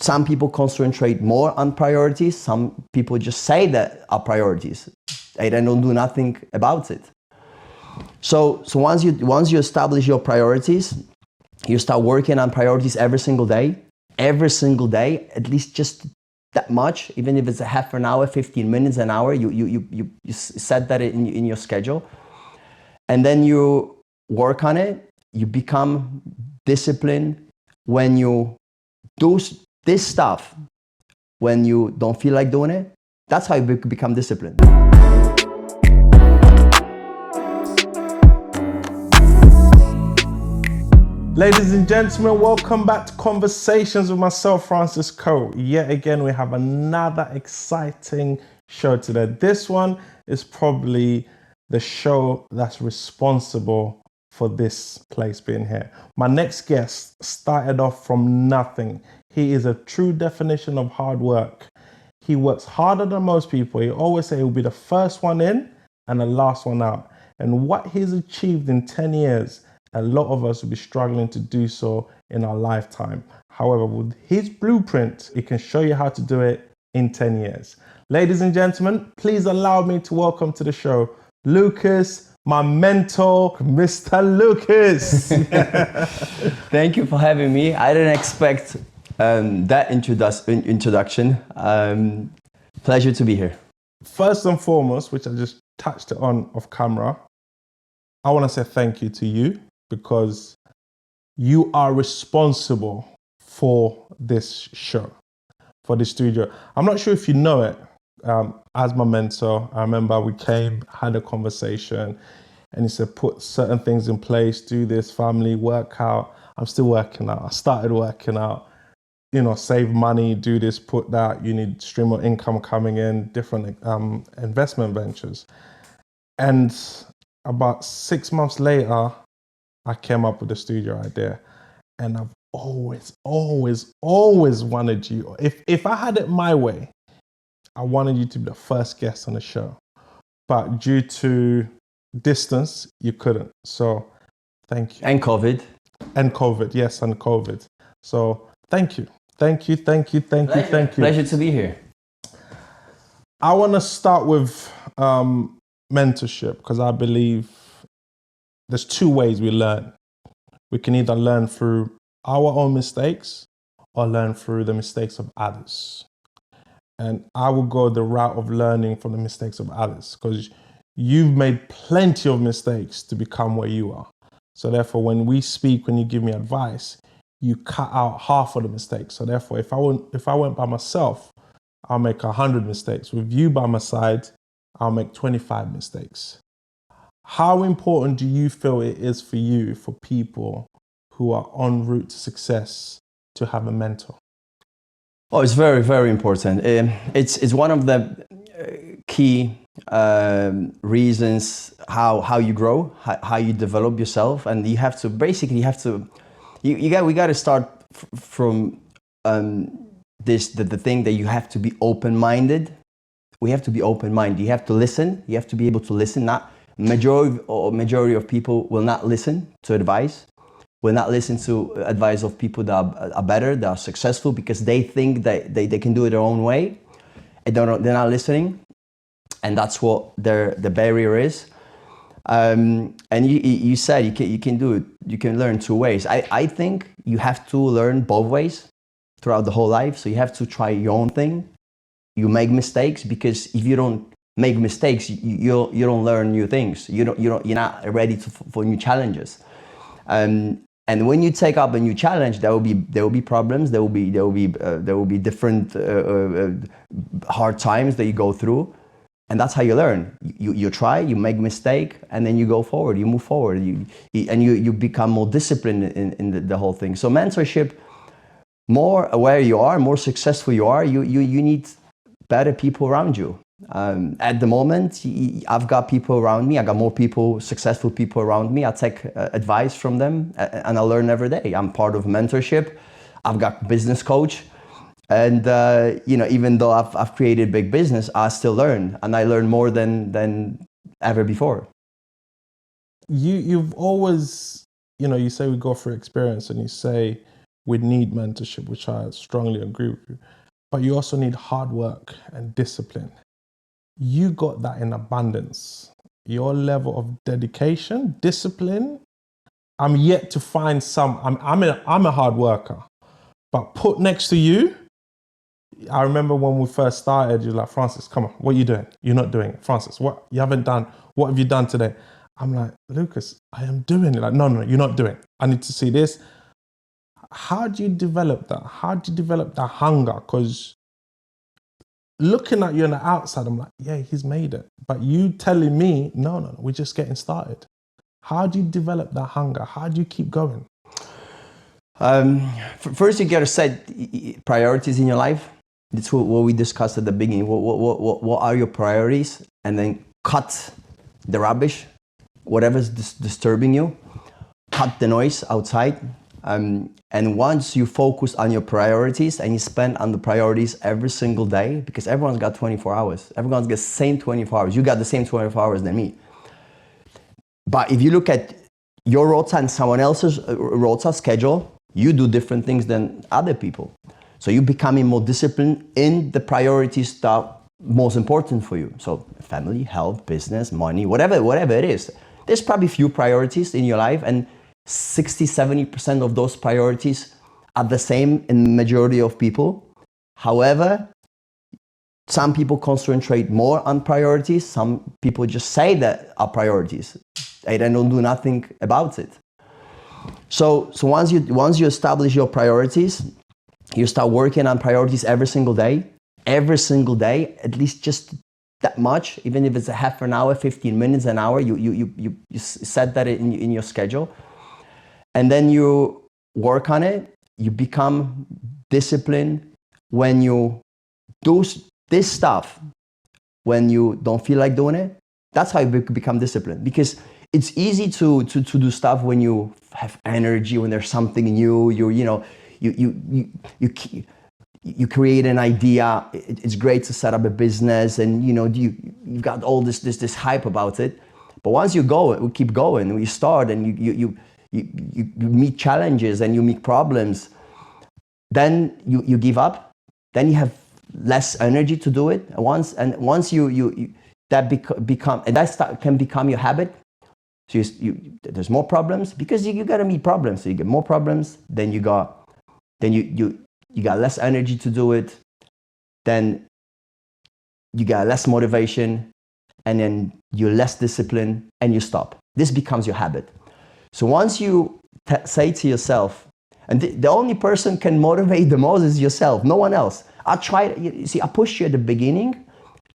some people concentrate more on priorities. Some people just say that are priorities. They don't do nothing about it. So once you establish your priorities, you start working on priorities every single day, at least just that much, even if it's a half an hour, 15 minutes, an hour, you set that in your schedule. And then you work on it, you become disciplined. When you do this stuff, when you don't feel like doing it, that's how you become disciplined. Ladies and gentlemen, welcome back to Conversations with myself, Francis Koh. Yet again, we have another exciting show today. This one is probably the show that's responsible for this place being here. My next guest started off from nothing. He is a true definition of hard work. He works harder than most people. He always say he'll be the first one in and the last one out. And what he's achieved in 10 years, a lot of us will be struggling to do so in our lifetime. However, with his blueprint, he can show you how to do it in 10 years. Ladies and gentlemen, please allow me to welcome to the show, Lukas, my mentor, Mr. Lukas. Thank you for having me. I didn't expect that introduction. Pleasure to be here. First and foremost, which I just touched on off camera, I want to say thank you to you, because you are responsible for this show, for the studio. I'm not sure if you know it. As my mentor, I remember we came, had a conversation, and he said, put certain things in place, do this, family, work out. I'm still working out. I started working out, save money, do this, put that. You need stream of income coming in, different investment ventures. And about 6 months later, I came up with the studio idea, and I've always wanted you. If I had it my way, I wanted you to be the first guest on the show, but due to distance, you couldn't. So thank you. And COVID. Yes, and COVID. So thank you. Thank you. Pleasure to be here. I want to start with mentorship, because I believe there's two ways we learn. We can either learn through our own mistakes or learn through the mistakes of others. And I will go the route of learning from the mistakes of others, because you've made plenty of mistakes to become where you are. So therefore, when we speak, when you give me advice, you cut out half of the mistakes. So therefore, if I went by myself, I'll make 100 mistakes. With you by my side, I'll make 25 mistakes. How important do you feel it is for you, for people who are en route to success, to have a mentor? Oh, it's very, very important. It's one of the key reasons how you grow, how you develop yourself, and we got to start from the thing that you have to be open-minded. We have to be open-minded. You have to listen. You have to be able to listen. Not majority of people will not listen to advice. Will not listen to advice of people that are better, that are successful, because they think that they can do it their own way. And they're not listening, and that's what the barrier is. And you said you can do it. You can learn two ways. I think you have to learn both ways throughout the whole life. So you have to try your own thing. You make mistakes, because if you don't make mistakes, you don't learn new things. You're not ready for new challenges. And when you take up a new challenge, there will be problems. There will be different hard times that you go through, and that's how you learn. You try, you make mistake, and then you go forward. You move forward. You become more disciplined in the whole thing. So mentorship, more aware you are, more successful you are, you need better people around you. At the moment, I've got people around me. I got more people, successful people around me. I take advice from them, and I learn every day. I'm part of mentorship. I've got business coach, and even though I've created big business, I still learn, and I learn more than ever before. You've always, you say we go through experience, and you say we need mentorship, which I strongly agree with you. But you also need hard work and discipline. You got that in abundance. Your level of dedication, discipline, I'm yet to find some. I'm a hard worker, but put next to you, I remember when we first started, you're like, Francis, come on, what are you doing? You're not doing it. Francis, what you haven't done? What have you done today? I'm like, Lucas, I am doing it. Like, no, you're not doing it. I need to see this. How do you develop that? How do you develop that hunger? Because looking at you on the outside, I'm like, yeah, he's made it. But you telling me, no, we're just getting started. How do you develop that hunger? How do you keep going? First, you got to set priorities in your life. That's what we discussed at the beginning. What are your priorities? And then cut the rubbish, whatever's disturbing you. Cut the noise outside. And once you focus on your priorities and you spend on the priorities every single day, because everyone's got 24 hours. Everyone's got the same 24 hours. You got the same 24 hours than me. But if you look at your rota and someone else's rota schedule, you do different things than other people. So you're becoming more disciplined in the priorities that are most important for you. So family, health, business, money, whatever it is. There's probably few priorities in your life, and 60-70% of those priorities are the same in the majority of people. However, some people concentrate more on priorities. Some people just say that are priorities. They don't do nothing about it. So once you establish your priorities, you start working on priorities every single day, at least just that much, even if it's a half an hour, 15 minutes, an hour, you set that in your schedule. And then you work on it, you become disciplined. When you do this stuff, when you don't feel like doing it, that's how you become disciplined. Because it's easy to do stuff when you have energy, when there's something new, you create an idea. It's great to set up a business, and you've got all this hype about it. But once you keep going, you start, and you meet challenges and you meet problems, then you give up. Then you have less energy to do it. Once that can become your habit. So there's more problems because you got to meet problems. So you get more problems, then you got less energy to do it. Then you got less motivation, and then you're less disciplined, and you stop. This becomes your habit. So once you say to yourself, and the only person can motivate the most is yourself, no one else. I pushed you at the beginning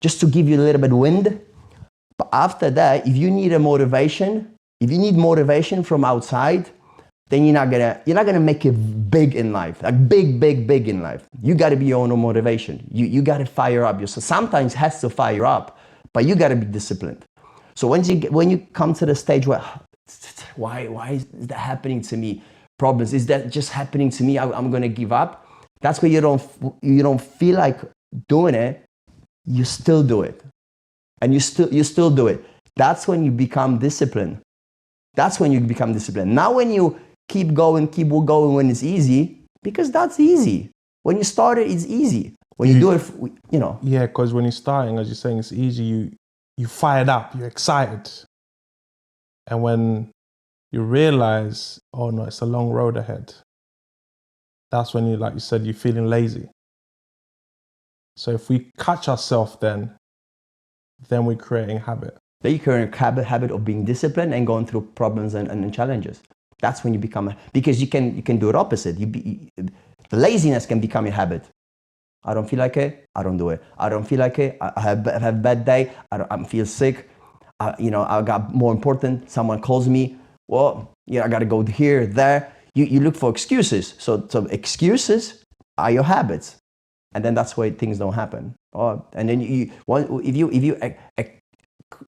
just to give you a little bit of wind. But after that, if you need motivation from outside, then you're not gonna make it big in life, like big in life. You gotta be your own motivation. You gotta fire up yourself. Sometimes it has to fire up, but you gotta be disciplined. So when you come to the stage where, why is that happening to me? Problems, is that just happening to me? I'm gonna give up. That's where you don't feel like doing it. You still do it, and you still do it. That's when you become disciplined. Now when you keep going when it's easy, because that's easy. When you start it's easy. When you do it, Yeah, because when you're starting, as you're saying, it's easy. You fired up, you're excited. And when you realize, oh no, it's a long road ahead, that's when you, like you said, you're feeling lazy. So if we catch ourselves then we're creating habit. Then you create a habit of being disciplined and going through problems and challenges. That's when you become, because you can do it opposite. The laziness can become your habit. I don't feel like it, I don't do it. I don't feel like it, I have a bad day, I feel sick, I got more important, someone calls me, well, I gotta go here, there. You look for excuses. So excuses are your habits. And then that's why things don't happen. And then if you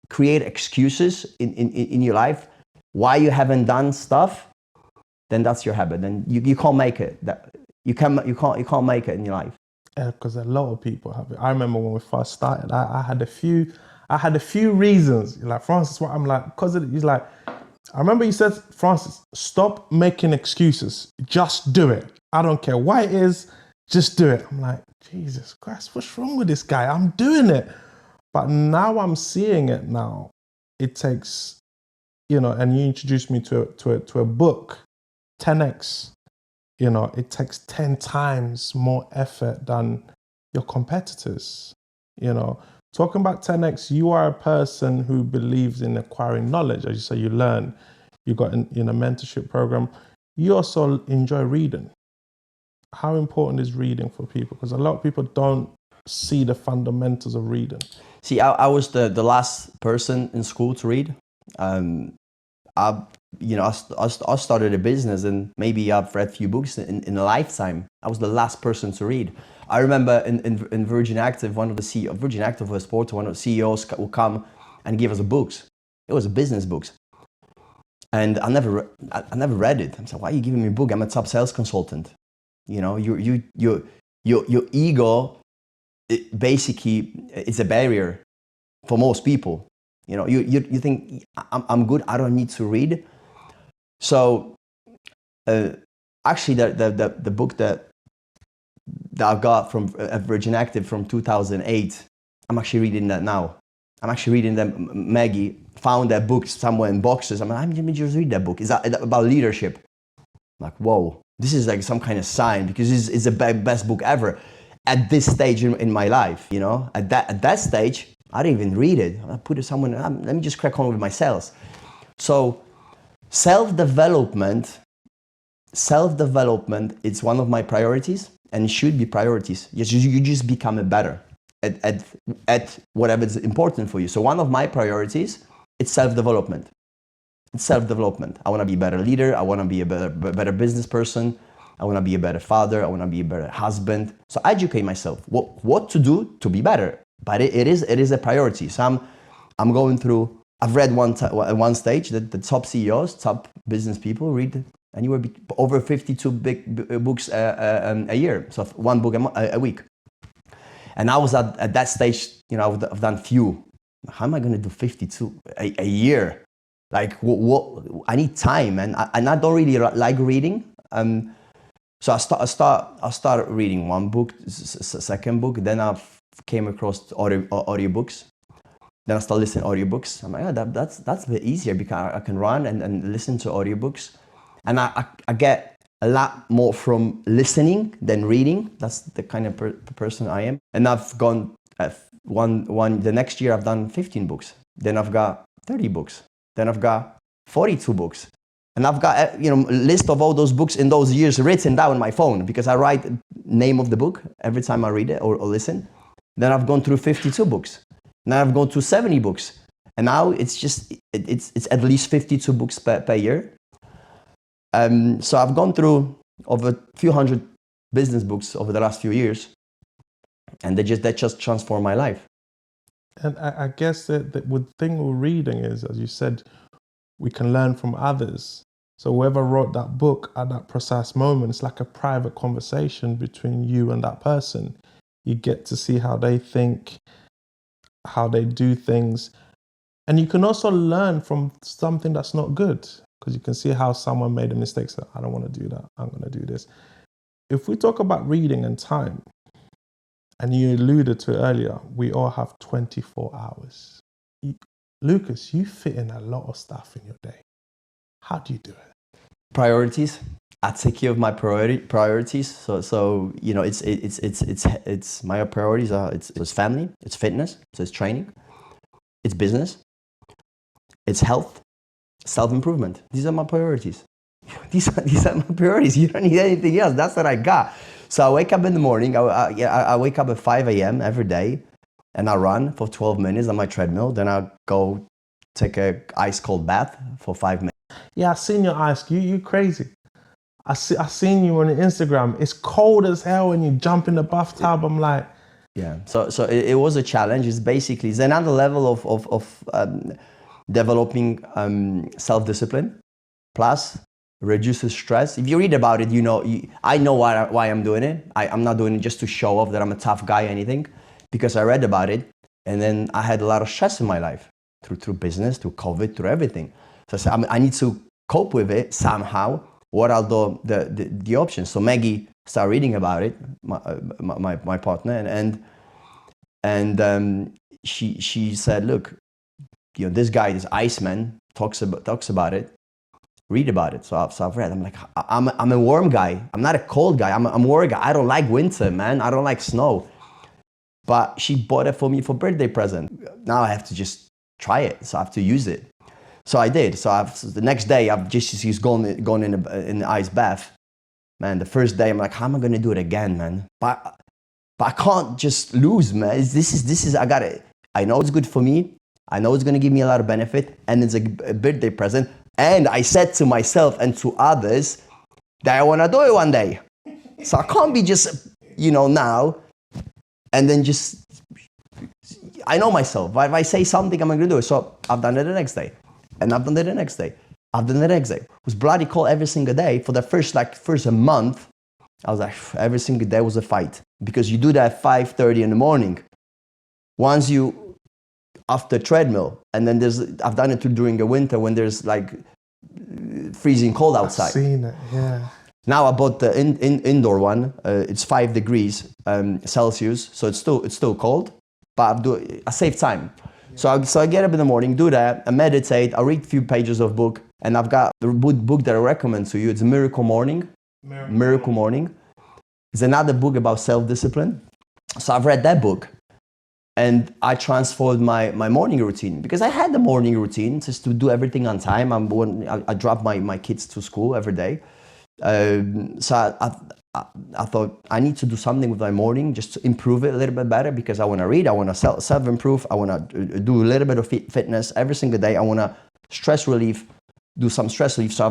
create excuses in your life why you haven't done stuff, then that's your habit. Then you can't make it. You can't make it in your life. Yeah, because a lot of people have it. I remember when we first started, I had a few reasons. Like Francis, what I'm like, because he's like, I remember you said, Francis, stop making excuses. Just do it. I don't care what it is, just do it. I'm like, Jesus Christ, what's wrong with this guy? I'm doing it. But now I'm seeing it now. It takes, and you introduced me to a book, 10x. It takes 10 times more effort than your competitors. Talking about 10x, you are a person who believes in acquiring knowledge. As you say, you learn. You got in a mentorship program. You also enjoy reading. How important is reading for people? Because a lot of people don't see the fundamentals of reading. See, I was the last person in school to read. I started a business, and maybe I've read a few books in a lifetime. I was the last person to read. I remember in Virgin Active, one of the CEO of Virgin Active was sport, one of the CEOs would come and give us books. It was business books. And I never read it. I'm like, why are you giving me a book? I'm a top sales consultant. Your ego, basically, it's a barrier for most people. You think I'm good. I don't need to read. So, actually, the book that I got from Virgin Active from 2008, I'm actually reading that now. I'm actually reading them. Maggie found that book somewhere in boxes. I'm like, let me just read that book. It's about leadership. I'm like, whoa, this is like some kind of sign, because it's the best book ever at this stage in my life. At that stage, I didn't even read it. I put it somewhere. Let me just crack on with my sales. So self-development, it's one of my priorities, and it should be priorities. You just become better at whatever is important for you. So one of my priorities, it's self-development. It's self-development. I want to be a better leader. I want to be a better business person. I want to be a better father. I want to be a better husband. So I educate myself what to do to be better. But it is a priority. So I'm going through. I've read at one stage that the top CEOs, top business people read anywhere over 52 big books a year. So one book a week. And I was at that stage. I've done few. How am I going to do 52 a year? Like what? I need time, and I don't really like reading. So I start reading one book, second book. Then I came across audiobooks. Then I start listening to audiobooks. I'm like, that's a bit easier, because I can run and listen to audiobooks, and I get a lot more from listening than reading. That's the kind of person I am. And I've gone the next year I've done 15 books. Then I've got 30 books. Then I've got 42 books. And I've got a list of all those books in those years written down on my phone, because I write the name of the book every time I read it or listen. Then I've gone through 52 books. Now I've gone through 70 books. And now it's at least 52 books per year. So I've gone through over a few hundred business books over the last few years. And that just transformed my life. And I guess the thing with reading is, as you said, we can learn from others. So whoever wrote that book at that precise moment, it's like a private conversation between you and that person. You get to see how they think, how they do things. And you can also learn from something that's not good, because you can see how someone made a mistake. So I don't want to do that. I'm going to do this. If we talk about reading and time, and you alluded to earlier, we all have 24 hours. Lukas, you fit in a lot of stuff in your day. How do you do it? Priorities. I take care of my priorities. So it's my priorities are it's family, it's fitness, so it's training, it's business, it's health, self-improvement. These are my priorities. These are my priorities. You don't need anything else. That's what I got. So I wake up in the morning. I wake up at 5 a.m. every day, and I run for 12 minutes on my treadmill. Then I go take a ice cold bath for 5 minutes. Yeah, I seen your ice. You crazy. I seen you on Instagram. It's cold as hell when you jump in the bathtub. I'm like, yeah. So it was a challenge. It's another level of developing self-discipline, plus reduces stress. If you read about it, I know why I'm doing it. I'm not doing it just to show off that I'm a tough guy or anything, because I read about it, and then I had a lot of stress in my life through business, through COVID, through everything. So I said, I need to cope with it somehow. What are the options? So Maggie started reading about it, my partner, and she said, look, this guy, this Iceman, talks about it. Read about it. So I've read. I'm like, I'm a warm guy. I'm not a cold guy. I'm a warm guy. I don't like winter, man. I don't like snow. But she bought it for me for birthday present. Now I have to just try it. So I have to use it. So I did. So the next day, she's gone in the ice bath. Man, the first day, I'm like, how am I gonna do it again, man? But I can't just lose, man. This is I got it. I know it's good for me. I know it's gonna give me a lot of benefit, and it's a birthday present. And I said to myself and to others that I wanna do it one day. So I can't be just, now, and then just, I know myself. If I say something, I'm gonna do it. So I've done it the next day. And I've done it the next day. I've done it the next day. It was bloody cold every single day. For the first a month, I was like, every single day was a fight. Because you do that at 5:30 in the morning. Once you, after treadmill, and then I've done it during the winter when there's like freezing cold outside. I've seen it, yeah. Now I bought the indoor one. It's 5 degrees Celsius, so it's still cold, but I save time. Yeah. So I get up in the morning, do that, I meditate, I read a few pages of book, and I've got the book that I recommend to you. It's Miracle Morning. Miracle Morning. It's another book about self-discipline. So I've read that book, and I transformed my morning routine, because I had the morning routine just to do everything on time. I drop my kids to school every day. So I thought I need to do something with my morning just to improve it a little bit better, because I want to read, I want to self-improve, I want to do a little bit of fitness every single day. I want to do some stress relief. So I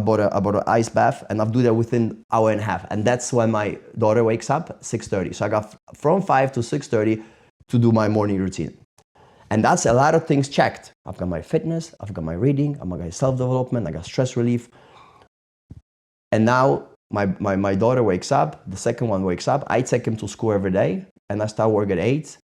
bought an ice bath, and I've do that within an hour and a half. And that's when my daughter wakes up at 6:30. So I got from 5 to 6:30 to do my morning routine. And that's a lot of things checked. I've got my fitness, I've got my reading, I've got my self-development, I got stress relief. And now my daughter wakes up, the second one wakes up, I take him to school every day, and I start work at 8.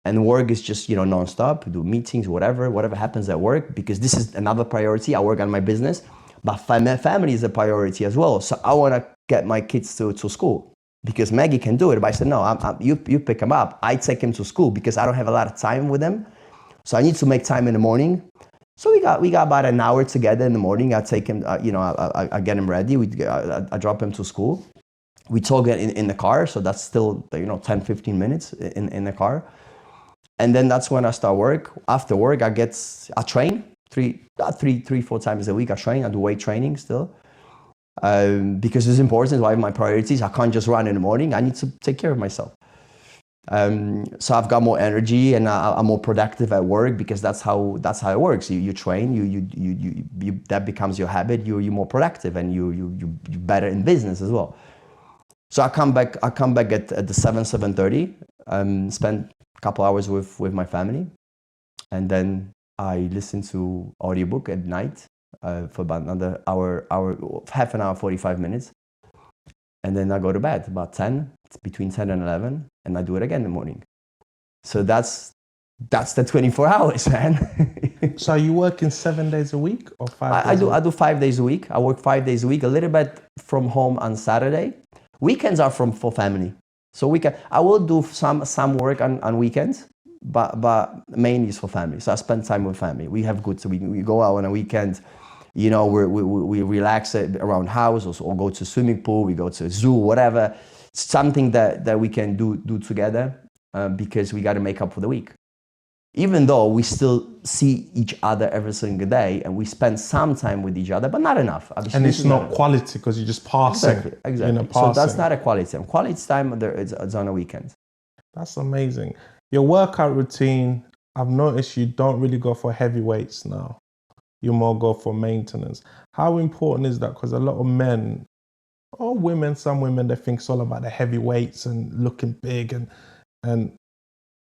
And work is just, nonstop, do meetings, whatever happens at work, because this is another priority. I work on my business, but family is a priority as well. So I want to get my kids to school, because Maggie can do it. But I said, no, you pick him up. I take him to school because I don't have a lot of time with him. So I need to make time in the morning. So we got about an hour together in the morning. I take him, I get him ready. I drop him to school. We talk in the car. So that's still, 10, 15 minutes in the car. And then that's when I start work. After work, I train 4 times a week. I train. I do weight training still, because it's important. It's one of my priorities. I can't just run in the morning. I need to take care of myself. So I've got more energy, and I'm more productive at work, because that's how it works. You train. You that becomes your habit. You're more productive, and you're better in business as well. So I come back at the 7:30. Spend a couple hours with my family, and then I listen to audiobook at night for about another hour, half an hour, 45 minutes, and then I go to bed about 10. It's between 10 and 11, and I do it again in the morning. So that's the 24 hours, man. So are you working 7 days a week or 5 days? I do 5 days a week. I work 5 days a week, a little bit from home on Saturday. Weekends are for family. So I will do some work on weekends, but mainly it's for family. So I spend time with family. We have good, so we go out on a weekend. We relax around house, or go to swimming pool. We go to a zoo, whatever. Something that we can do together, because we got to make up for the week. Even though we still see each other every single day, and we spend some time with each other, but not enough. Obviously, and it's not quality, because you're just passing. Exactly. So that's not a quality time. Quality time, it's on a weekend. That's amazing. Your workout routine, I've noticed you don't really go for heavy weights now. You more go for maintenance. How important is that? Because a lot of men, or women, some women, they think it's all about the heavy weights and looking big. And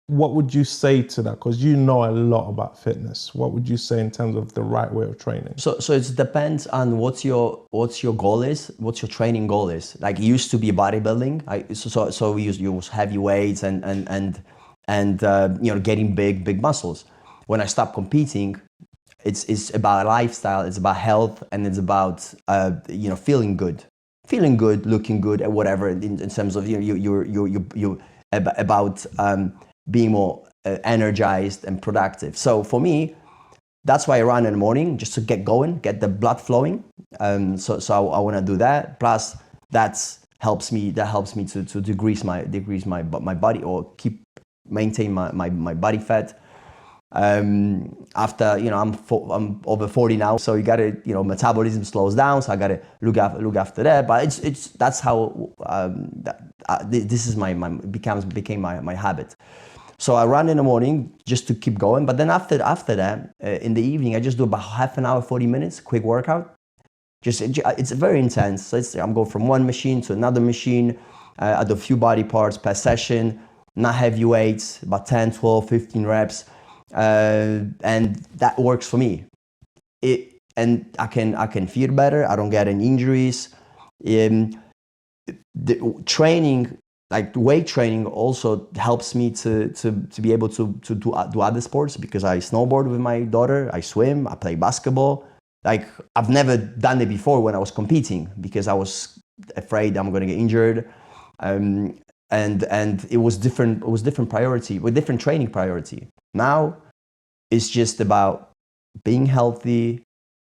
what would you say to that? Because you know a lot about fitness. What would you say in terms of the right way of training? So it depends on what your goal is, what your training goal is. Like, it used to be bodybuilding. So we use heavy weights and getting big muscles. When I stopped competing, it's about lifestyle, it's about health, and it's about feeling good, looking good, and whatever. In terms of about being more energized and productive. So for me, that's why I run in the morning, just to get going, get the blood flowing. So I want to do that. Plus, that helps me to decrease my body, or maintain my body fat. After I'm over 40 now, so you gotta metabolism slows down, so I gotta look after that. But it's that's how this is became my habit. So I run in the morning just to keep going, but then after that, in the evening, I just do about half an hour, 40 minutes, quick workout. It's very intense. So I'm going from one machine to another machine. I do a few body parts per session, not heavy weights, about 10, 12, 15 reps. And that works for me. And I can feel better. I don't get any injuries. The training, like weight training, also helps me to be able to do other sports, because I snowboard with my daughter, I swim, I play basketball. Like, I've never done it before when I was competing, because I was afraid I'm going to get injured. And it was different. It was different priority, with different training priority. Now it's just about being healthy,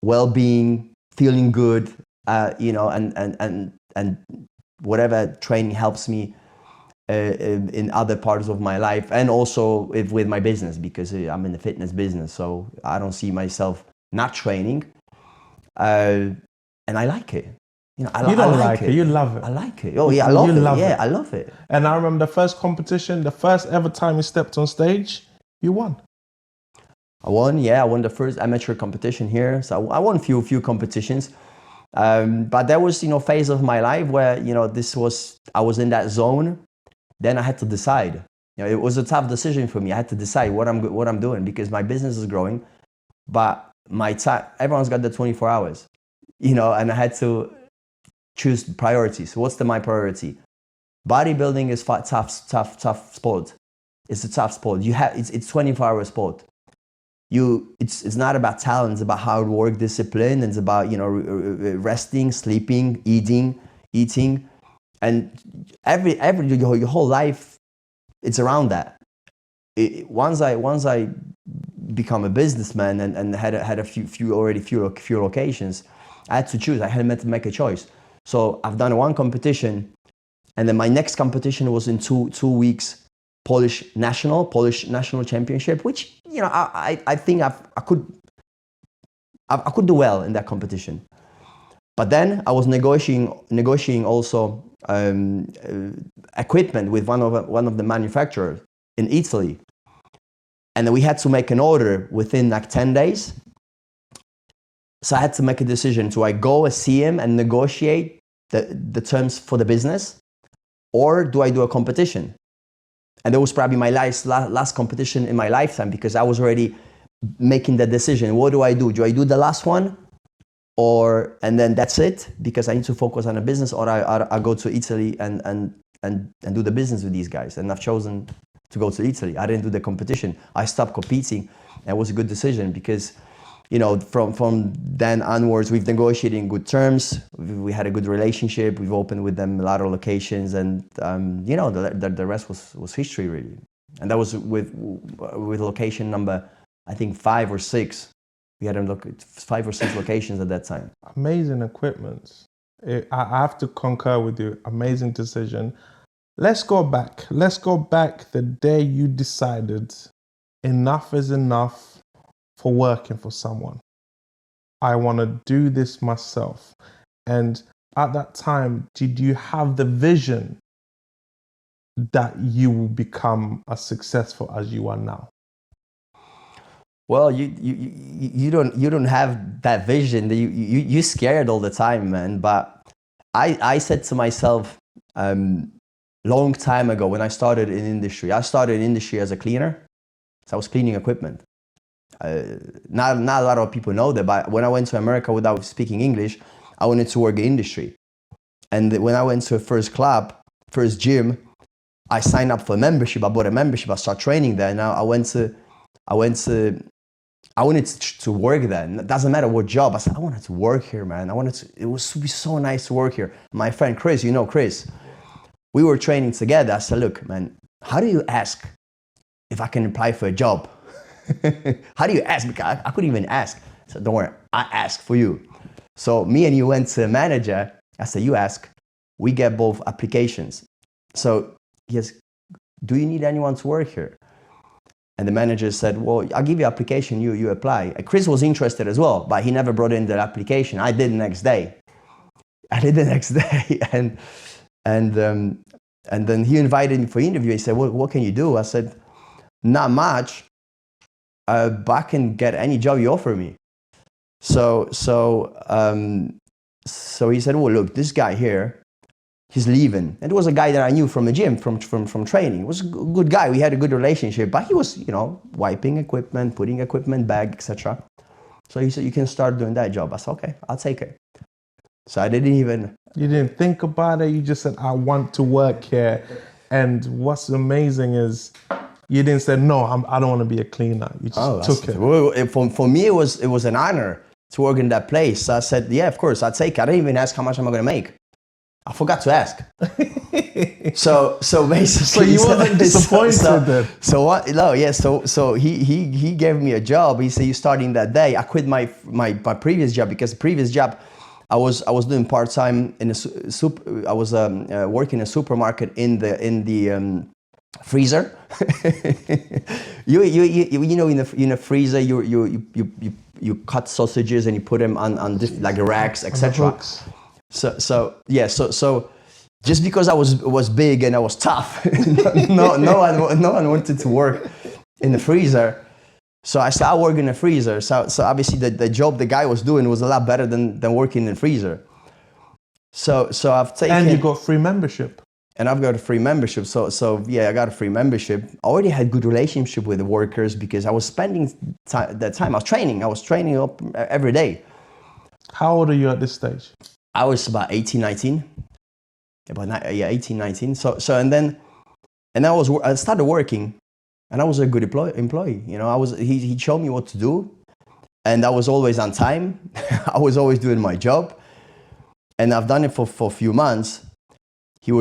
well-being, feeling good, and whatever training helps me in other parts of my life, and also with my business, because I'm in the fitness business, so I don't see myself not training, and I like it. You don't like it. You love it. I like it. Oh yeah, I love it. Yeah, I love it. And I remember the first competition, the first ever time you stepped on stage, you won. I won. Yeah, I won the first amateur competition here. So I won a few competitions. But there was phase of my life where I was in that zone. Then I had to decide. It was a tough decision for me. I had to decide what I'm doing, because my business is growing, but my time, everyone's got the 24 hours, and I had to choose priorities. What's my priority? Bodybuilding is tough sport. It's a tough sport. It's 24-hour sport. It's not about talent. It's about hard work, discipline. It's about resting, sleeping, eating, and your whole life. It's around that. Once I become a businessman and had a few locations, I had to choose. I had to make a choice. So I've done one competition, and then my next competition was in two weeks, Polish national championship, which I think I could do well in that competition. But then I was negotiating also equipment with one of the manufacturers in Italy, and then we had to make an order within like 10 days. So I had to make a decision: do I go and see him and negotiate the terms for the business, or do I do a competition? And that was probably my last competition in my lifetime, because I was already making the decision. What do I do? Do I do the last one, and then that's it, because I need to focus on a business, or I go to Italy and do the business with these guys? And I've chosen to go to Italy. I didn't do the competition. I stopped competing, and it was a good decision, because from then onwards, we've negotiated in good terms. We had a good relationship. We've opened with them a lot of locations, and the rest was history, really. And that was with location number, I think 5 or 6. We had 5 or 6 locations at that time. Amazing equipment. I have to concur with you. Amazing decision. Let's go back. The day you decided enough is enough for working for someone. I want to do this myself. And at that time, did you have the vision that you will become as successful as you are now? Well, you don't have that vision. You're scared all the time, man. But I said to myself, long time ago, when I started in industry as a cleaner. So I was cleaning equipment. Not a lot of people know that, but when I went to America without speaking English, I wanted to work in industry. And when I went to a first gym, I signed up for a membership. I bought a membership. I started training there. Now I went to I wanted to work there. It doesn't matter what job. I said, I wanted to work here, man. It was be so nice to work here. My friend Chris, you know Chris, we were training together. I said, look, man, how do you ask if I can apply for a job? How do you ask? Because I couldn't even ask. I said, don't worry, I ask for you. So me and you went to the manager. I said, you ask. We get both applications. So he says, do you need anyone to work here? And the manager said, well, I'll give you application, you apply. And Chris was interested as well, but he never brought in the application. I did the next day. And then he invited me for interview. He said, well, what can you do? I said, not much, but I can get any job you offer me. So he said, well, look, this guy here, he's leaving. And it was a guy that I knew from the gym, from training. He was a good guy. We had a good relationship, but he was, wiping equipment, putting equipment back, etc. So he said, you can start doing that job. I said, okay, I'll take it. So I didn't even... You didn't think about it. You just said, I want to work here. And what's amazing is you didn't say, no, I don't want to be a cleaner. You just took it. Well, for me, it was an honor to work in that place. So I said, yeah, of course, I'll take it. I didn't even ask how much am I going to make. I forgot to ask. so basically, so you wasn't disappointed then. So what? No, yeah. So he gave me a job. He said, you starting that day. I quit my previous job because the previous job I was doing part time in I was working in a supermarket in the freezer. you know, in a freezer you cut sausages and you put them on like racks, etc. So just because I was big and I was tough, no one wanted to work in the freezer. So I started working in the freezer. So obviously the job the guy was doing was a lot better than working in the freezer. So I've taken... And you got free membership. And I've got a free membership. So yeah, I got a free membership. I already had good relationship with the workers because I was spending that time. I was training up every day. How old are you at this stage? I was about 18, 19. 18, 19. So I started working, and I was a good employee. He showed me what to do, and I was always on time. I was always doing my job, and I've done it for a few months. He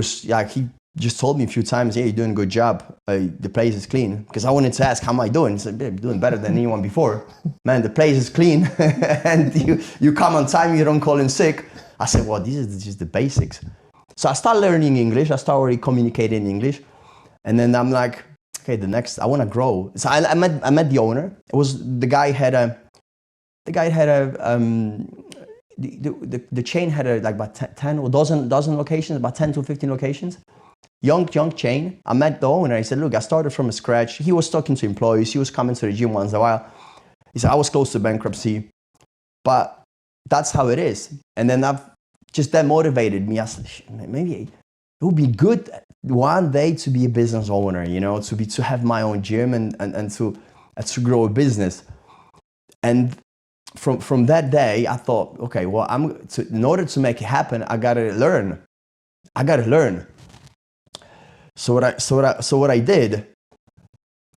just told me a few times, yeah, you're doing a good job. The place is clean. Because I wanted to ask, how am I doing? He said, I'm doing better than anyone before. Man, the place is clean, and you come on time, you don't call in sick. I said, well, this is just the basics. So I started learning English. I started already communicating in English. And then I'm like, okay, I want to grow. So I met the owner. The chain had like about 10 or dozen locations, about 10 to 15 locations. Young chain. I met the owner. He said, look, I started from scratch. He was talking to employees. He was coming to the gym once in a while. He said, I was close to bankruptcy, but that's how it is. And then that motivated me. I said, maybe it would be good one day to be a business owner, to have my own gym and to grow a business. And from that day, I thought, okay, well, in order to make it happen, I gotta learn. So what I did,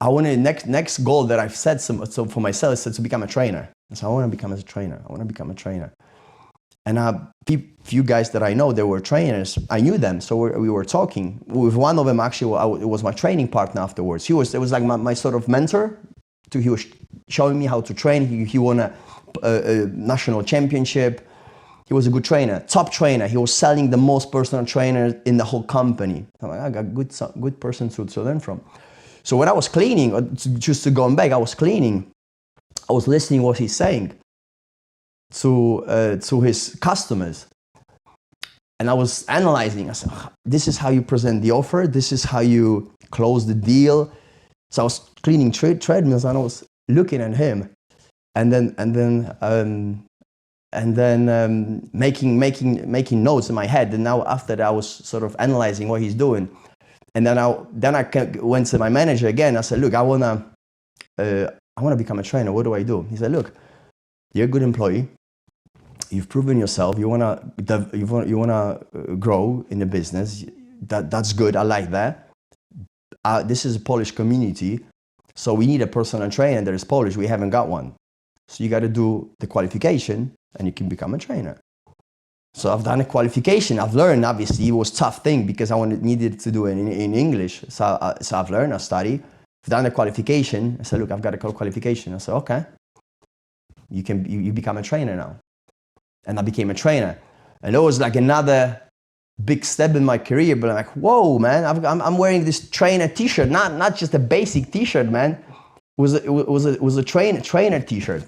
I wanted next goal that I've set for myself is to become a trainer. So I want to become a trainer. And few guys that I know, they were trainers. I knew them, so we were talking. With one of them, actually, it was my training partner afterwards. It was like my sort of mentor. He was showing me how to train. He won a national championship. He was a good trainer, top trainer. He was selling the most personal trainers in the whole company. I'm like, I got good person to learn from. So when I was cleaning, just to go back, I was cleaning. I was listening what he's saying to his customers. And I was analyzing. I said, this is how you present the offer. This is how you close the deal. So I was cleaning treadmills and I was looking at him, and then making notes in my head. And now after that, I was sort of analyzing what he's doing. And then I went to my manager again. I said, look, I wanna become a trainer. What do I do? He said, look, you're a good employee. You've proven yourself. You wanna grow in the business. That's good. I like that. This is a Polish community, So we need a personal trainer that is Polish. We haven't got one. So you got to do the qualification and you can become a trainer. So I've done a qualification. I've learned, obviously, it was a tough thing because I needed to do it in English. So I've learned, I studied. I've done a qualification. I said, look, I've got a qualification. I said, okay, you become a trainer now. And I became a trainer. And it was like another big step in my career, but I'm like, whoa, man, I'm wearing this trainer t-shirt, not just a basic t-shirt, man. It was a trainer t-shirt.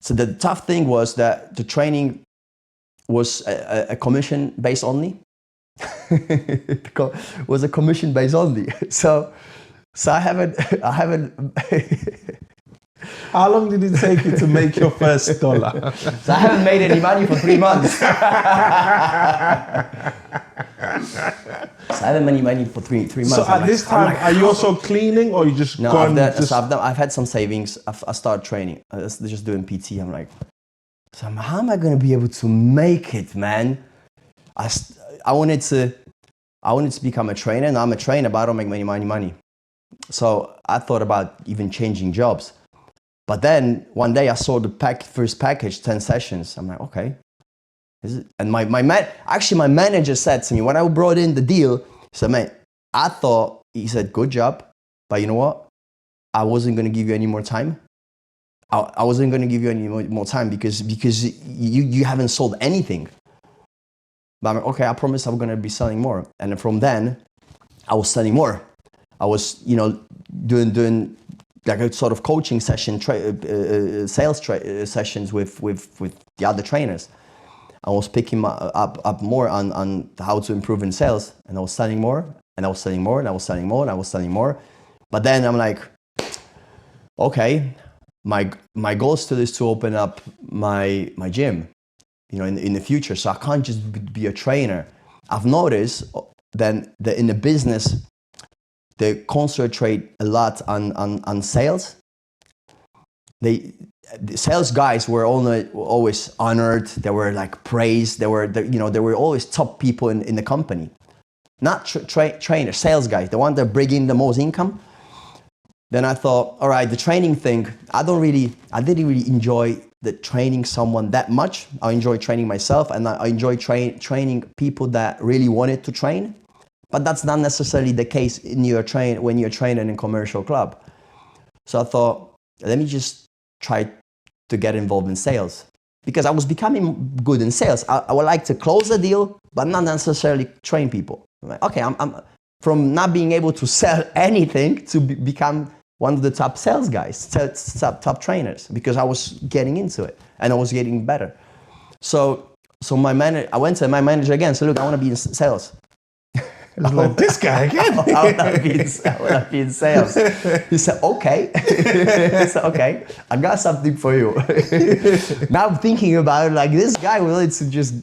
So the tough thing was that the training was a commission based only. It was a commission based only. So I haven't. How long did it take you to make your first dollar? So I haven't made any money for 3 months. So I haven't made any money for three months. So at this time, are you also cleaning or you just no? gone? I've had some savings. I started training. I was just doing PT. I'm like, so how am I going to be able to make it, man? I wanted to become a trainer. Now I'm a trainer, but I don't make any money. So I thought about even changing jobs. But then one day I saw the first package, 10 sessions. I'm like, okay. And my manager said to me, when I brought in the deal, he said, man, he said, good job, but you know what? I wasn't going to give you any more time. I wasn't going to give you any more time because you haven't sold anything. But I'm like, okay, I promise I'm going to be selling more. And from then, I was selling more. I was, doing like a sort of coaching session, sales sessions with the other trainers. I was picking up more on how to improve in sales, and I was selling more, and I was selling more, and I was selling more, and I was selling more. But then I'm like, okay, my goal still is to open up my gym, in the future. So I can't just be a trainer. I've noticed that in the business, they concentrate a lot on sales. The sales guys were always honored. They were like praised. They were always top people in the company. Not trainers, sales guys, the one that bring in the most income. Then I thought, all right, the training thing, I didn't really enjoy the training someone that much. I enjoy training myself, and I enjoy training people that really wanted to train. But that's not necessarily the case when you're training in a commercial club. So I thought, let me just try to get involved in sales, because I was becoming good in sales. I would like to close a deal, but not necessarily train people. I'm like, okay, I'm from not being able to sell anything to become one of the top sales guys, top trainers, because I was getting into it and I was getting better. So I went to my manager again. So look, I want to be in sales. Like, this guy again. I want to be in sales. He said, okay. He said, okay, I got something for you. Now I'm thinking about it, like, this guy willing to just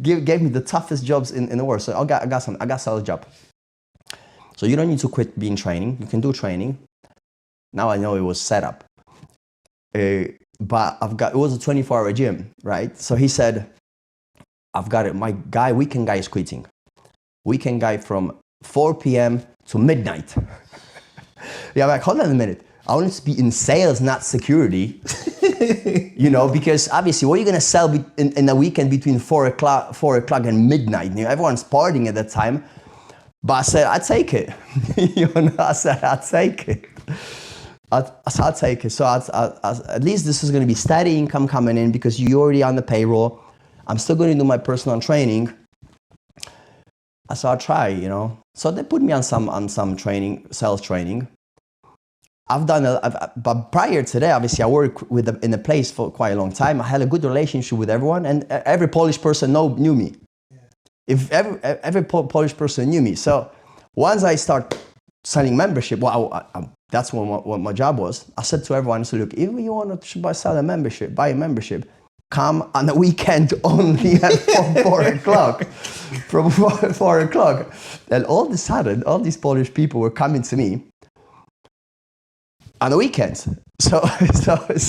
gave me the toughest jobs in the world. So I got a sales job. So you don't need to quit being training. You can do training. Now I know it was set up. But it was a 24-hour gym, right? So he said, I've got it. My weekend guy is quitting. Weekend guy from 4 p.m. to midnight. Yeah, I'm like, hold on a minute. I want to be in sales, not security. Because obviously, what are you going to sell in a weekend between 4 o'clock and midnight? Everyone's partying at that time. But I said, I'd take it. I said, I'd take it. I'll take it. So at least this is going to be steady income coming in, because you're already on the payroll. I'm still going to do my personal training. So I'll try, So they put me on some training, sales training. But prior to that, obviously, I worked in a place for quite a long time. I had a good relationship with everyone, and every Polish person knew me. If every Polish person knew me. So once I start selling membership, that's what my job was. I said to everyone, look, if you want to buy a membership, come on the weekend only at 4 o'clock. From 4 o'clock. And all of a sudden, all these Polish people were coming to me on the weekends. So I started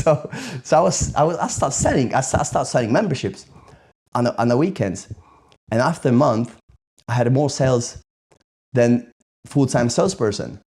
selling memberships on the weekends. And after a month, I had more sales than full-time salesperson.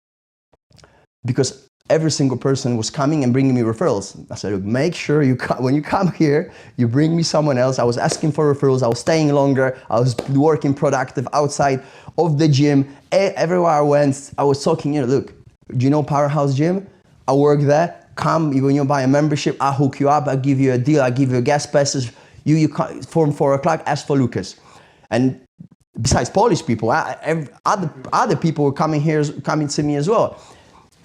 because every single person was coming and bringing me referrals. I said, look, make sure when you come here, you bring me someone else. I was asking for referrals. I was staying longer. I was working productive outside of the gym. Everywhere I went, I was talking, look, do you know Powerhouse Gym? I work there. Come, when you buy a membership, I'll hook you up. I'll give you a deal. I'll give you a guest passes. You come, from 4 o'clock, ask for Lukas. And besides Polish people, other people were coming to me as well.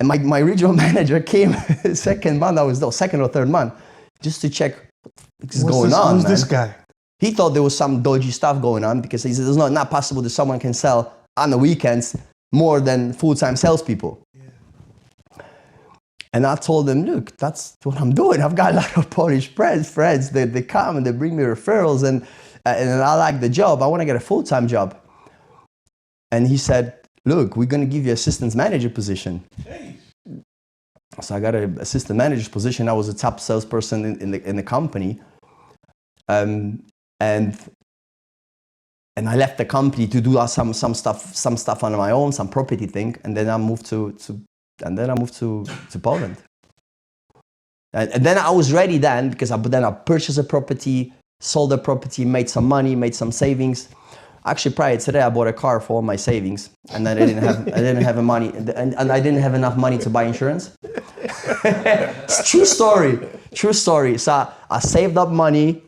And my regional manager came second or third month, just to check what's going on. Who's this guy? He thought there was some dodgy stuff going on, because he said it's not possible that someone can sell on the weekends more than full-time salespeople. And I told them, look, that's what I'm doing. I've got a lot of Polish friends. They come and they bring me referrals, and I like the job. I want to get a full-time job. And he said, look, we're going to give you assistant manager position. Hey. So I got an assistant manager's position. I was a top salesperson in the company. And I left the company to do some stuff on my own, some property thing. And then I moved to Poland. And then I was ready then, because I purchased a property, sold the property, made some money, made some savings. Actually, prior to that, I bought a car for all my savings, and then I didn't have money, and I didn't have enough money to buy insurance. It's true story. So I saved up money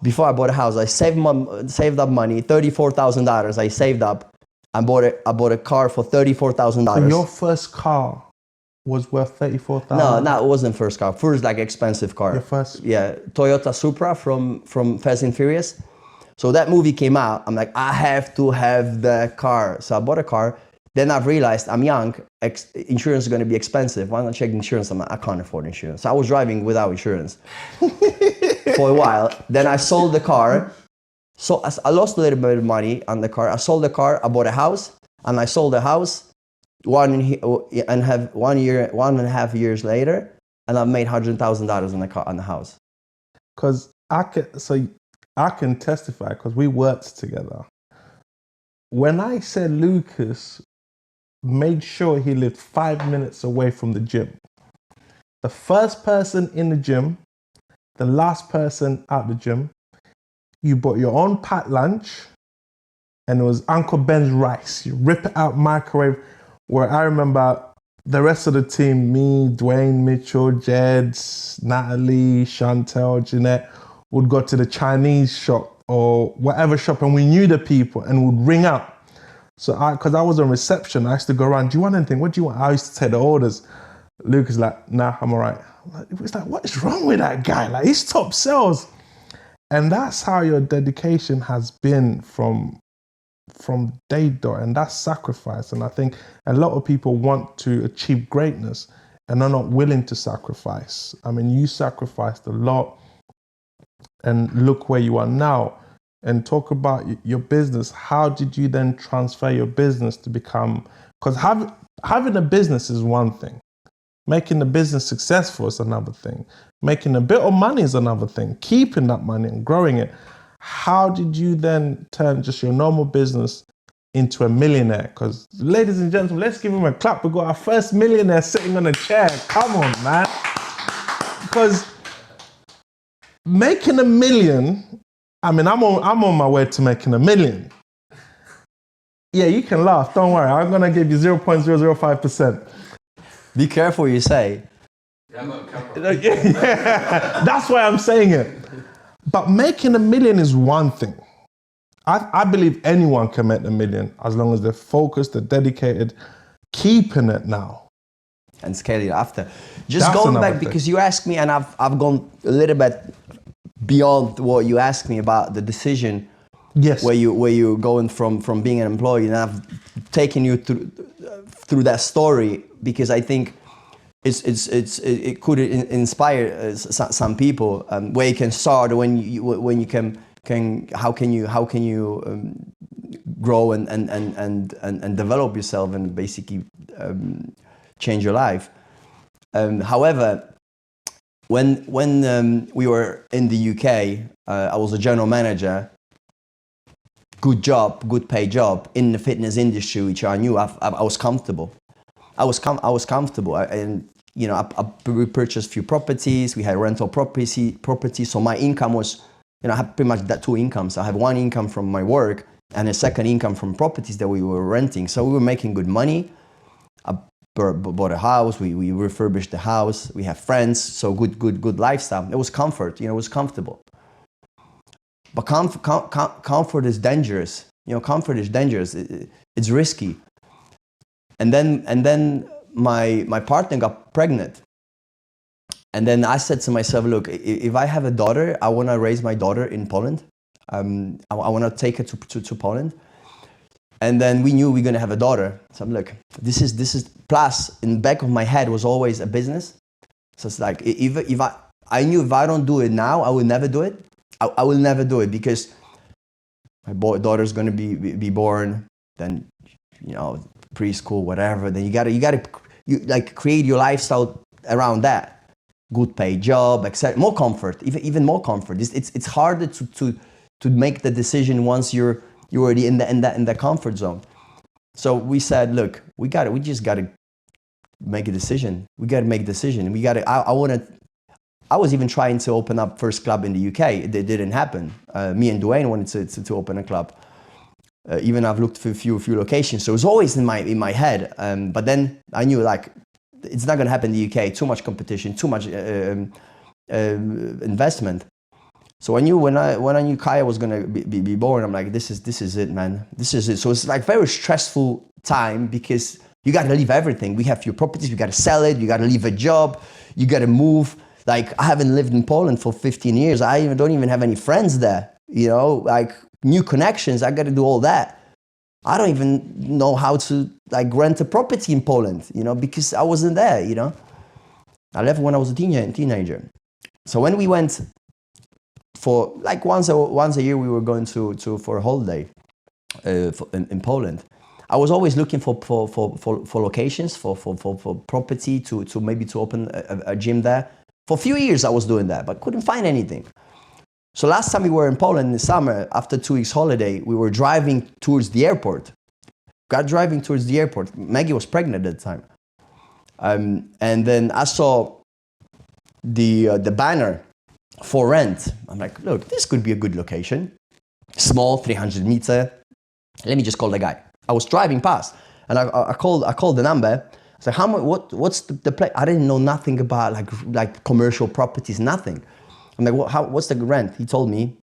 before I bought a house. I saved up money, $34,000. I saved up. I bought a car for $34,000. So your first car was worth $34,000? No, it wasn't first car. First, like, expensive car. Your first? Yeah, Toyota Supra from Fast and Furious. So that movie came out. I'm like, I have to have the car. So I bought a car. Then I've realized I'm young. Insurance is going to be expensive. Why not check insurance? I'm like, I can't afford insurance. So I was driving without insurance for a while. Then I sold the car. So I lost a little bit of money on the car. I sold the car. I bought a house, and I sold the house 1.5 years later, and I've made $100,000 on the house. Because I can testify, because we worked together. When I said Lukas made sure he lived 5 minutes away from the gym, the first person in the gym, the last person out the gym, you bought your own packed lunch, and it was Uncle Ben's rice. You rip it out, microwave. Where I remember the rest of the team, me, Dwayne, Mitchell, Jed, Natalie, Chantel, Jeanette, would go to the Chinese shop or whatever shop, and we knew the people, and would ring out. So because I was on reception, I used to go around, do you want anything? What do you want? I used to take the orders. Lukas like, nah, I'm all right. It's like, what is wrong with that guy? Like, he's top sales. And that's how your dedication has been from day dot, and that's sacrifice. And I think a lot of people want to achieve greatness and are not willing to sacrifice. I mean, you sacrificed a lot, and look where you are now. And talk about your business. How did you then transfer your business to become, because having a business is one thing. Making the business successful is another thing. Making a bit of money is another thing. Keeping that money and growing it. How did you then turn just your normal business into a millionaire? Because, ladies and gentlemen, let's give him a clap. We've got our first millionaire sitting on a chair. Come on, man. Because making $1 million, I mean, I'm on my way to making $1 million. Yeah, you can laugh. Don't worry. I'm going to give you 0.005%. Be careful what you say. Yeah, I'm not camera. Yeah, that's why I'm saying it. But making $1 million is one thing. I believe anyone can make $1 million as long as they're focused, they're dedicated, keeping it now. And scaling it after. Just going back, because you asked me, and I've gone a little bit beyond what you asked me about the decision. Yes. Where you're going from being an employee, and I've taken you through that story, because I think it could inspire some people, where you can start, when you can how can you grow and develop yourself and basically change your life. However, when we were in the UK, I was a general manager. Good job, good paid job in the fitness industry, which I knew I was comfortable. I was comfortable, and you know, we purchased a few properties. We had rental property. So my income was, you know, I have pretty much that two incomes. I have one income from my work and a second income from properties that we were renting. So we were making good money. I bought a house. We refurbished the house. We have friends. So good lifestyle. It was comfort. You know, it was comfortable. But comfort is dangerous. You know, comfort is dangerous. It's risky. And then my partner got pregnant. And then I said to myself, look, if I have a daughter, I want to raise my daughter in Poland. I want to take her to Poland. And then we knew we were going to have a daughter. So I'm like, this is plus in the back of my head was always a business. So it's like, if I knew if I don't do it now, I will never do it. I will never do it because my daughter's going to be born, then, you know, preschool, whatever. Then you gotta like create your lifestyle around that. Good paid job, etc. More comfort, even more comfort. It's harder to make the decision once you're already in the comfort zone. So we said, look, we just gotta make a decision. We gotta make a decision. I was even trying to open up first club in the UK. It didn't happen. Me and Dwayne wanted to open a club. Even I've looked for a few locations. So it was always in my head. But then I knew like it's not going to happen in the UK. Too much competition, too much investment. So I knew when I knew Kaya was going to be born, I'm like, this is it, man. This is it. So it's like very stressful time because you got to leave everything. We have few properties. We got to sell it. You got to leave a job. You got to move. Like I haven't lived in Poland for 15 years. I don't even have any friends there. You know, like new connections. I got to do all that. I don't even know how to like rent a property in Poland, you know, because I wasn't there, you know. I left when I was a teenager. So when we went for like once a year, we were going for a holiday in Poland. I was always looking for locations for property to maybe to open a gym there. For a few years I was doing that, but couldn't find anything. So last time we were in Poland in the summer, after 2 weeks holiday, we were driving towards the airport. Driving towards the airport. Maggie was pregnant at the time. And then I saw the banner for rent. I'm like, look, this could be a good location. Small, 300 meter. Let me just call the guy. I was driving past and I called the number. I said, how much, what's the place? I didn't know nothing about like commercial properties, nothing. I'm like, what's the rent? He told me,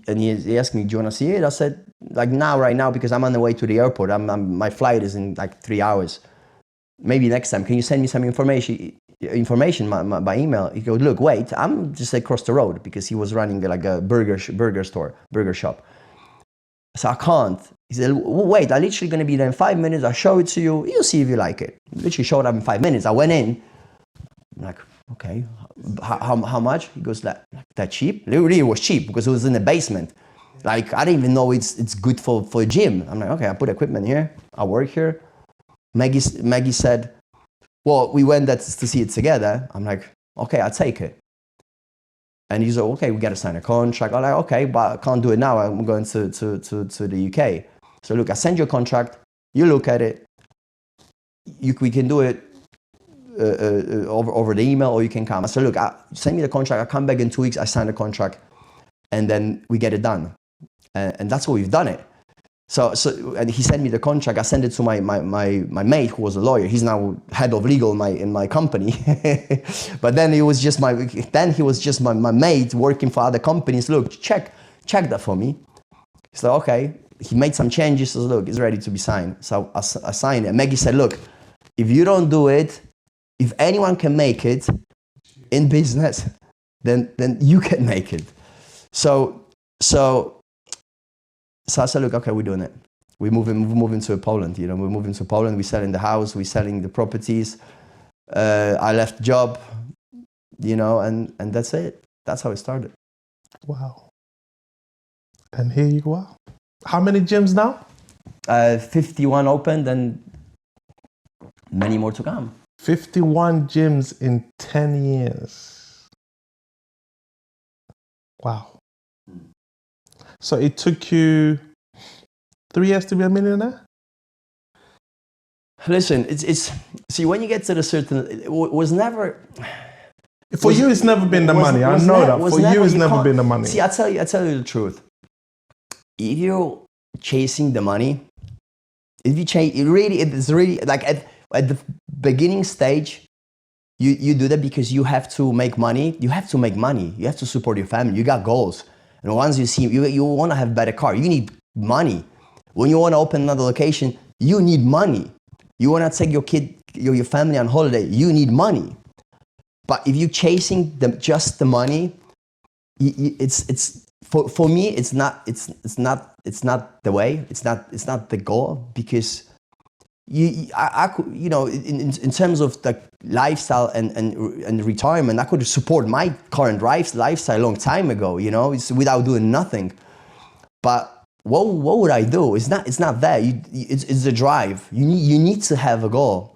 and he asked me, do you want to see it? I said, like right now, because I'm on the way to the airport. My flight is in like 3 hours. Maybe next time, can you send me some information by email? He goes, look, wait, I'm just across the road because he was running like a burger shop. So I can't. He said, wait, I'm literally going to be there in 5 minutes. I'll show it to you. You'll see if you like it. Literally showed up in 5 minutes. I went in. I'm like, okay, how much? He goes, that cheap? It really was cheap because it was in the basement. Like, I didn't even know it's good for a gym. I'm like, okay, I put equipment here. I work here. Maggie said, well, we went there to see it together. I'm like, okay, I'll take it. And he's like, okay, we got to sign a contract. I'm like, okay, but I can't do it now. I'm going to the UK. So look, I send you a contract. You look at it. We can do it over the email, or you can come. I said, look, send me the contract. I'll come back in 2 weeks. I sign the contract, and then we get it done. And that's what we've done it. So and he sent me the contract. I sent it to my mate who was a lawyer. He's now head of legal in my company. But then he was just my mate working for other companies. Look, check that for me. He's like, okay. He made some changes. So look, it's ready to be signed. So I signed it. Maggie said, look, if you don't do it, if anyone can make it in business, then you can make it. So I said, look, okay, we're doing it. We're moving to Poland. You know, we're moving to Poland. We're selling the house. We're selling the properties. I left job, you know, and that's it. That's how it started. Wow. And here you are. How many gyms now? 51 opened and many more to come. 51 gyms in 10 years. Wow. So it took you 3 years to be a millionaire? Listen, it's see, when you get to the certain, it was never. For you, it's never been the money. I know that. For you, it's never been the money. See, I tell you the truth. If you're chasing the money, if you chase, it's really like at the beginning stage, you do that because you have to make money. You have to make money. You have to support your family. You got goals, and once you see you want to have better car, you need money. When you want to open another location, you need money. You want to take your kid, your family on holiday, you need money. But if you're chasing just the money, it's for me, it's not the way. It's not the goal, because I could, you know, in terms of the lifestyle and retirement, I could support my current lifestyle a long time ago, you know, it's without doing nothing. But what would I do? It's not that. It's the drive. You need to have a goal.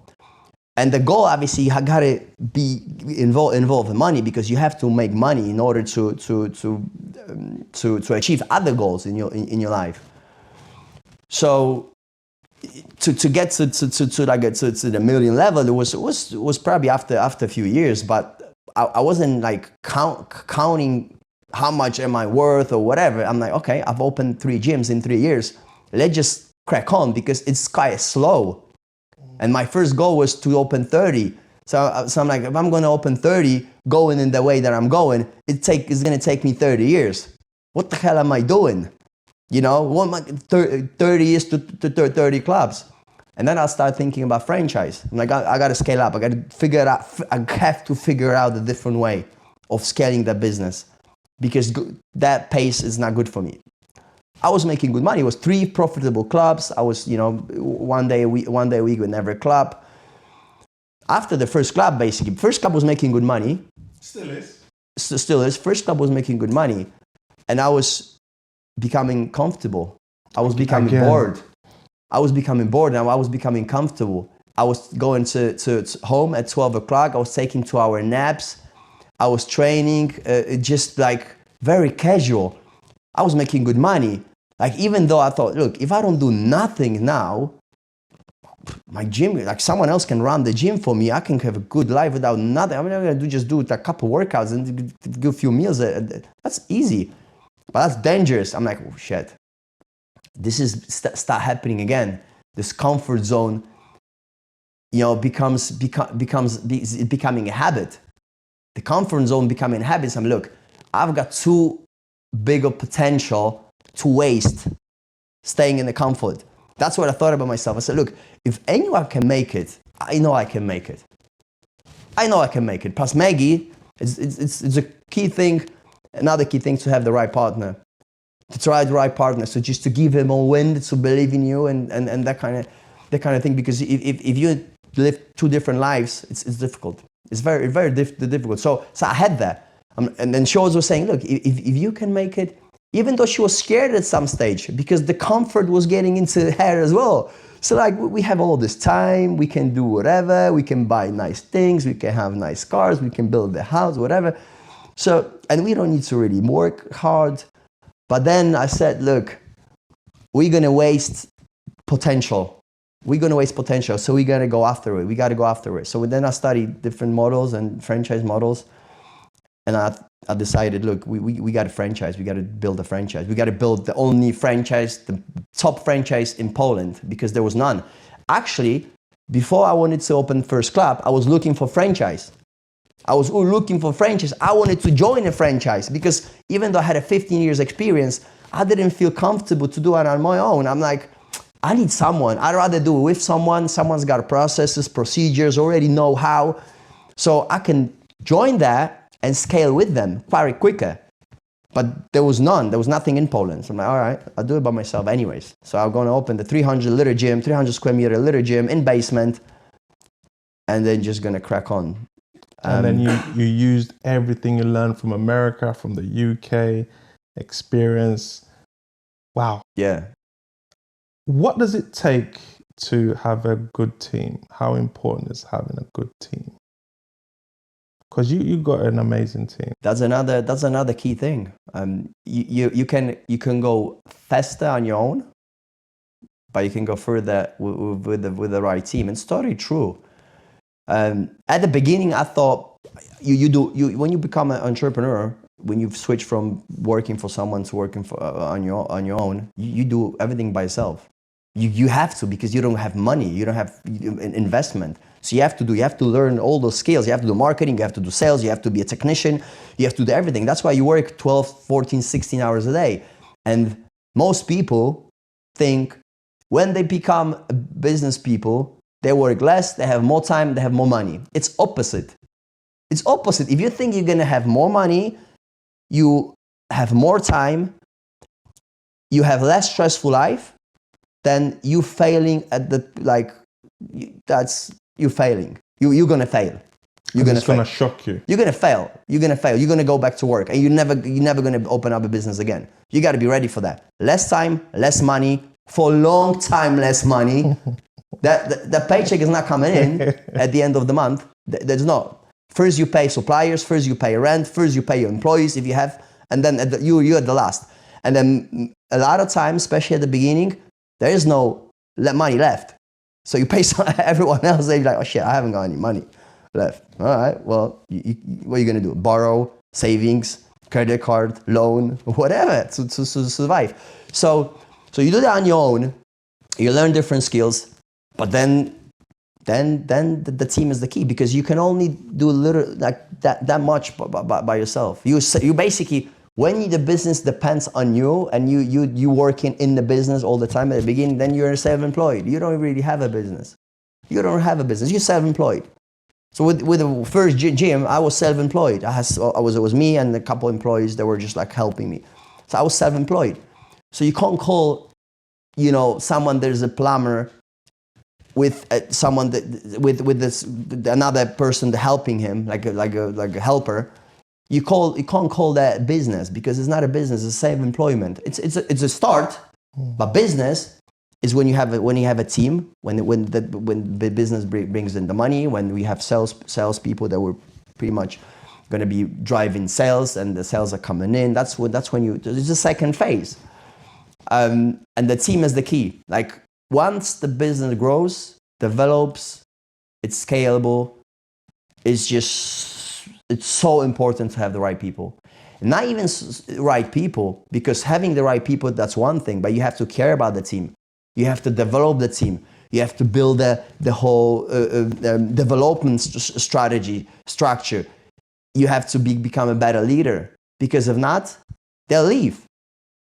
And the goal, obviously, you gotta be involved in money, because you have to make money in order to achieve other goals in your life. So to get to the million level, it was probably after a few years, but I wasn't like counting how much am I worth or whatever. I'm like, okay, I've opened 3 gyms in 3 years. Let's just crack on, because it's quite slow. And my first goal was to open 30. So I'm like, if I'm going to open 30, going in the way that I'm going, it's going to take me 30 years. What the hell am I doing? You know, 30 years to 30 clubs. And then I'll start thinking about franchise. I'm like, I got to scale up. I got to figure it out. I have to figure out a different way of scaling the business, because that pace is not good for me. I was making good money. It was 3 profitable clubs. I was, you know, one day a week with every club. After the first club, basically, first club was making good money. Still is. Still is. First club was making good money. And I was becoming comfortable. I was becoming bored. I was becoming bored, and I was becoming comfortable. I was going to home at 12 o'clock. I was taking 2-hour naps. I was training, just like very casual. I was making good money. Like, even though I thought, look, if I don't do nothing now, my gym, like someone else can run the gym for me. I can have a good life without nothing. I'm going to do a couple workouts and do a few meals. That's easy, but that's dangerous. I'm like, oh shit, this is start happening again. This comfort zone, you know, becomes becoming a habit. The comfort zone becoming a habit. I'm look, I've got too big of potential to waste staying in the comfort. That's what I thought about myself. I said, look, if anyone can make it, I know I can make it. I know I can make it. Plus Maggie, it's a key thing, another key thing, to have the right partner. To try the right partner. So just to give him a wind, to believe in you, and that kind of thing. Because if you live 2 different lives, it's difficult. It's very, very difficult. So I had that. And then she was saying, look, if you can make it, even though she was scared at some stage, because the comfort was getting into her as well. So like, we have all this time, we can do whatever, we can buy nice things, we can have nice cars, we can build the house, whatever. So, and we don't need to really work hard. But then I said, look, we're going to waste potential. We're going to waste potential. So we got to go after it. We got to go after it. So then I studied different models and franchise models. And I decided, look, we got a franchise. We got to build a franchise. We got to build the only franchise, the top franchise in Poland, because there was none. Actually, before I wanted to open first club, I was looking for franchise. I was looking for franchise. I wanted to join a franchise, because even though I had a 15 years experience, I didn't feel comfortable to do it on my own. I'm like, I need someone. I'd rather do it with someone. Someone's got processes, procedures, already know how. So I can join that and scale with them far quicker. But there was none. There was nothing in Poland. So I'm like, all right, I'll do it by myself anyways. So I'm going to open the 300 gym, 300 square meter liter gym in basement, and then just going to crack on. And then you used everything you learned from America, from the UK experience. Wow. Yeah. What does it take to have a good team? How important is having a good team? Because you got an amazing team. That's another key thing. You can go faster on your own, but you can go further with the right team. And it's totally true. At the beginning, I thought when you become an entrepreneur, when you switch from working for someone to working on your own, you do everything by yourself. You have to, because you don't have money, you don't have investment. So you have to learn all those skills. You have to do marketing, you have to do sales, you have to be a technician, you have to do everything. That's why you work 12, 14, 16 hours a day. And most people think when they become business people, they work less, they have more time, they have more money. It's opposite. It's opposite. If you think you're gonna have more money, you have more time, you have less stressful life, then you failing at the, you're failing. You're gonna fail. It's gonna shock you. You're gonna fail. You're gonna go back to work, and you're never gonna open up a business again. You gotta be ready for that. Less time, less money, for a long time less money. The paycheck is not coming in at the end of the month. There's not. First you pay suppliers, first you pay rent, first you pay your employees if you have, and then you're at the last. And then a lot of times, especially at the beginning, there is no money left. So you pay everyone else, they're like, oh shit, I haven't got any money left. All right, well, what are you gonna do? Borrow, savings, credit card, loan, whatever to survive. So you do that on your own, you learn different skills, but then the team is the key, because you can only do a little that much by yourself. You basically, when the business depends on you and you working in the business all the time at the beginning, then you're self-employed. You don't really have a business. You're self-employed. So with the first gym, I was self-employed. It was me and a couple employees that were just like helping me. So I was self-employed. So you can't call, someone that is a plumber with someone with another person helping him, like a helper. You can't call that business, because it's not a business. It's self-employment. It's a start, but business is when you have a team. When the business brings in the money. When we have sales people that were pretty much going to be driving sales, and the sales are coming in. That's when it's the second phase. And the team is the key. Like, once the business grows, develops, it's scalable, it's so important to have the right people. Not even right people, because having the right people, that's one thing, but you have to care about the team. You have to develop the team. You have to build the whole development structure. You have to become a better leader, because if not, they'll leave.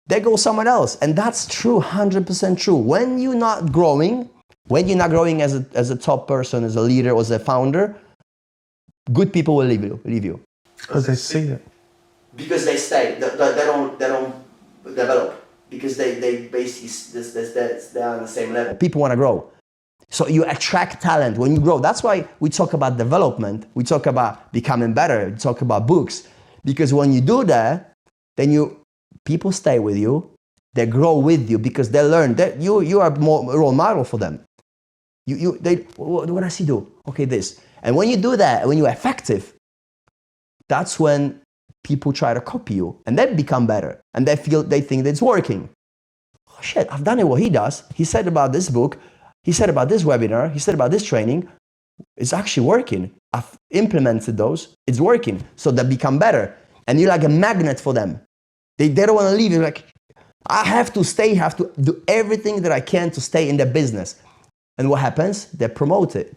They go somewhere else. And that's true, 100% true. When you're not growing as a top person, as a leader, or as a founder, good people will leave you. Because they see it. Because they stay. They don't develop. Because they basically, they're on the same level. People want to grow. So you attract talent when you grow. That's why we talk about development. We talk about becoming better. We talk about books. Because when you do that, then people stay with you. They grow with you, because they learn that you are more a role model for them. What does he do? Okay, this. And when you do that, when you're effective, that's when people try to copy you, and they become better, and they think that it's working. Oh shit, I've done it what he does. He said about this book, he said about this webinar, he said about this training. It's actually working. I've implemented those, it's working. So they become better, and you're like a magnet for them. They don't want to leave. You're like, I have to stay, I have to do everything that I can to stay in the business. And what happens? They promote it,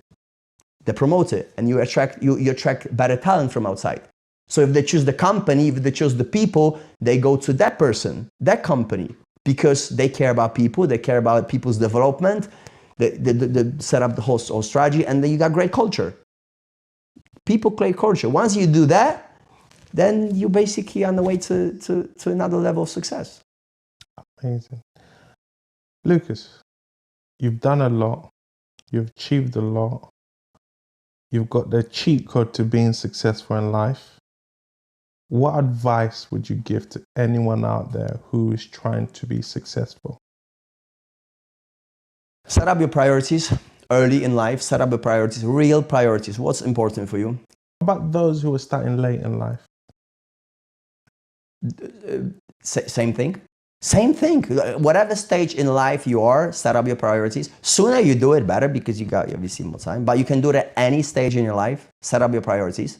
and you attract better talent from outside. So if they choose the company, if they choose the people, they go to that person, that company, because they care about people, they care about people's development, they set up the whole strategy, and then you got great culture. People create culture. Once you do that, then you're basically on the way to another level of success. Amazing. Lukas, you've done a lot. You've achieved a lot. You've got the cheat code to being successful in life. What advice would you give to anyone out there who is trying to be successful? Set up your priorities early in life. Set up your priorities, real priorities. What's important for you? How about those who are starting late in life? Same thing. Same thing. Whatever stage in life you are, set up your priorities. Sooner you do it, better, because you got obviously more time. But you can do it at any stage in your life. Set up your priorities.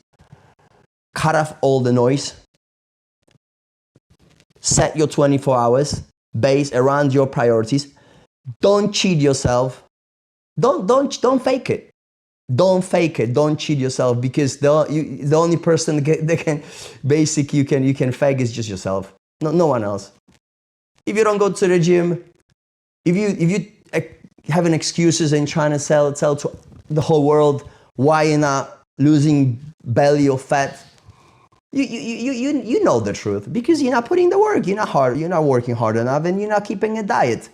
Cut off all the noise. Set your 24 hours based around your priorities. Don't cheat yourself. Don't fake it. Don't fake it. Don't cheat yourself, because the only person that can basically you can fake is just yourself. No one else. If you don't go to the gym, if you having excuses and trying to sell to the whole world why you're not losing belly or fat, you know the truth, because you're not putting the work. You're not working hard enough, and you're not keeping a diet.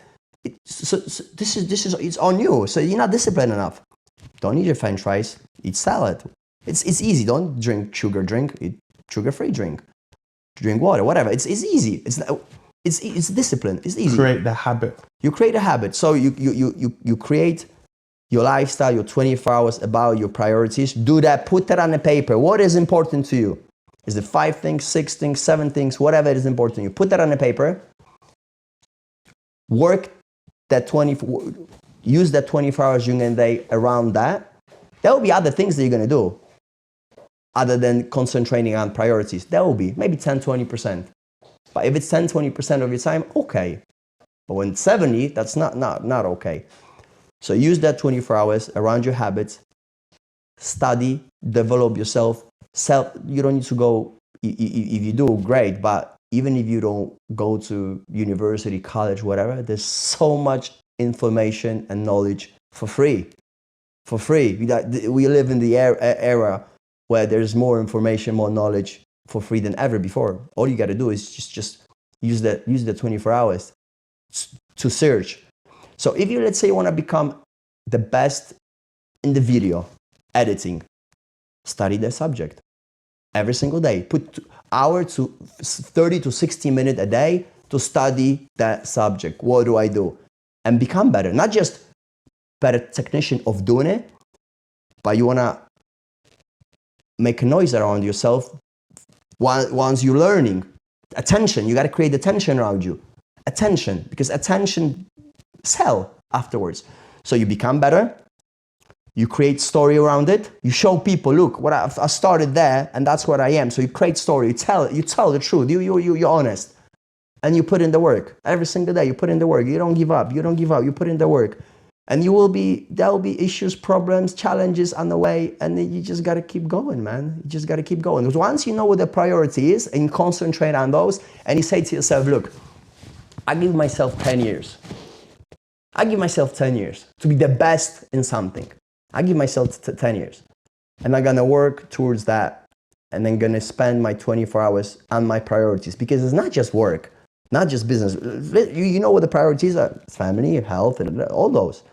So this is it's on you. So you're not disciplined enough. Don't eat your French fries. Eat salad. It's easy. Don't drink sugar drink. Eat sugar-free drink. Drink water. Whatever. It's easy. It's discipline. It's easy. Create the habit. You create a habit. So you create your lifestyle, your 24 hours about your priorities. Do that. Put that on the paper. What is important to you? Is it 5 things, 6 things, 7 things, whatever is important to you? Put that on the paper. Work that 24. Use that 24 hours during the day around that. There will be other things that you're going to do other than concentrating on priorities. There will be maybe 10, 20%. But if it's 10, 20% of your time, okay. But when 70, that's not okay. So use that 24 hours around your habits. Study, develop yourself. You don't need to go, if you do, great. But even if you don't go to university, college, whatever, there's so much information and knowledge for free. For free. We live in the era where there's more information, more knowledge for free than ever before. All you got to do is just use the 24 hours to search. So if you, let's say, you want to become the best in the video editing, study the subject every single day. Put hour to 30 to 60 minutes a day to study that subject. What do I do? And become better. Not just better technician of doing it, but you want to make a noise around yourself once you're learning. Attention. You got to create attention around you. Attention. Because attention sell afterwards. So you become better. You create story around it. You show people, look, what I started there, and that's what I am. So you create story. You tell the truth. You're honest. And you put in the work. Every single day, you put in the work. You don't give up. You put in the work. And there will be issues, problems, challenges on the way. And then you just got to keep going, man. You just got to keep going. Because once you know what the priority is and you concentrate on those, and you say to yourself, look, I give myself 10 years. I give myself 10 years to be the best in something. I give myself 10 years. And I'm going to work towards that. And then going to spend my 24 hours on my priorities. Because it's not just work, not just business. You know what the priorities are. It's family, health, and all those.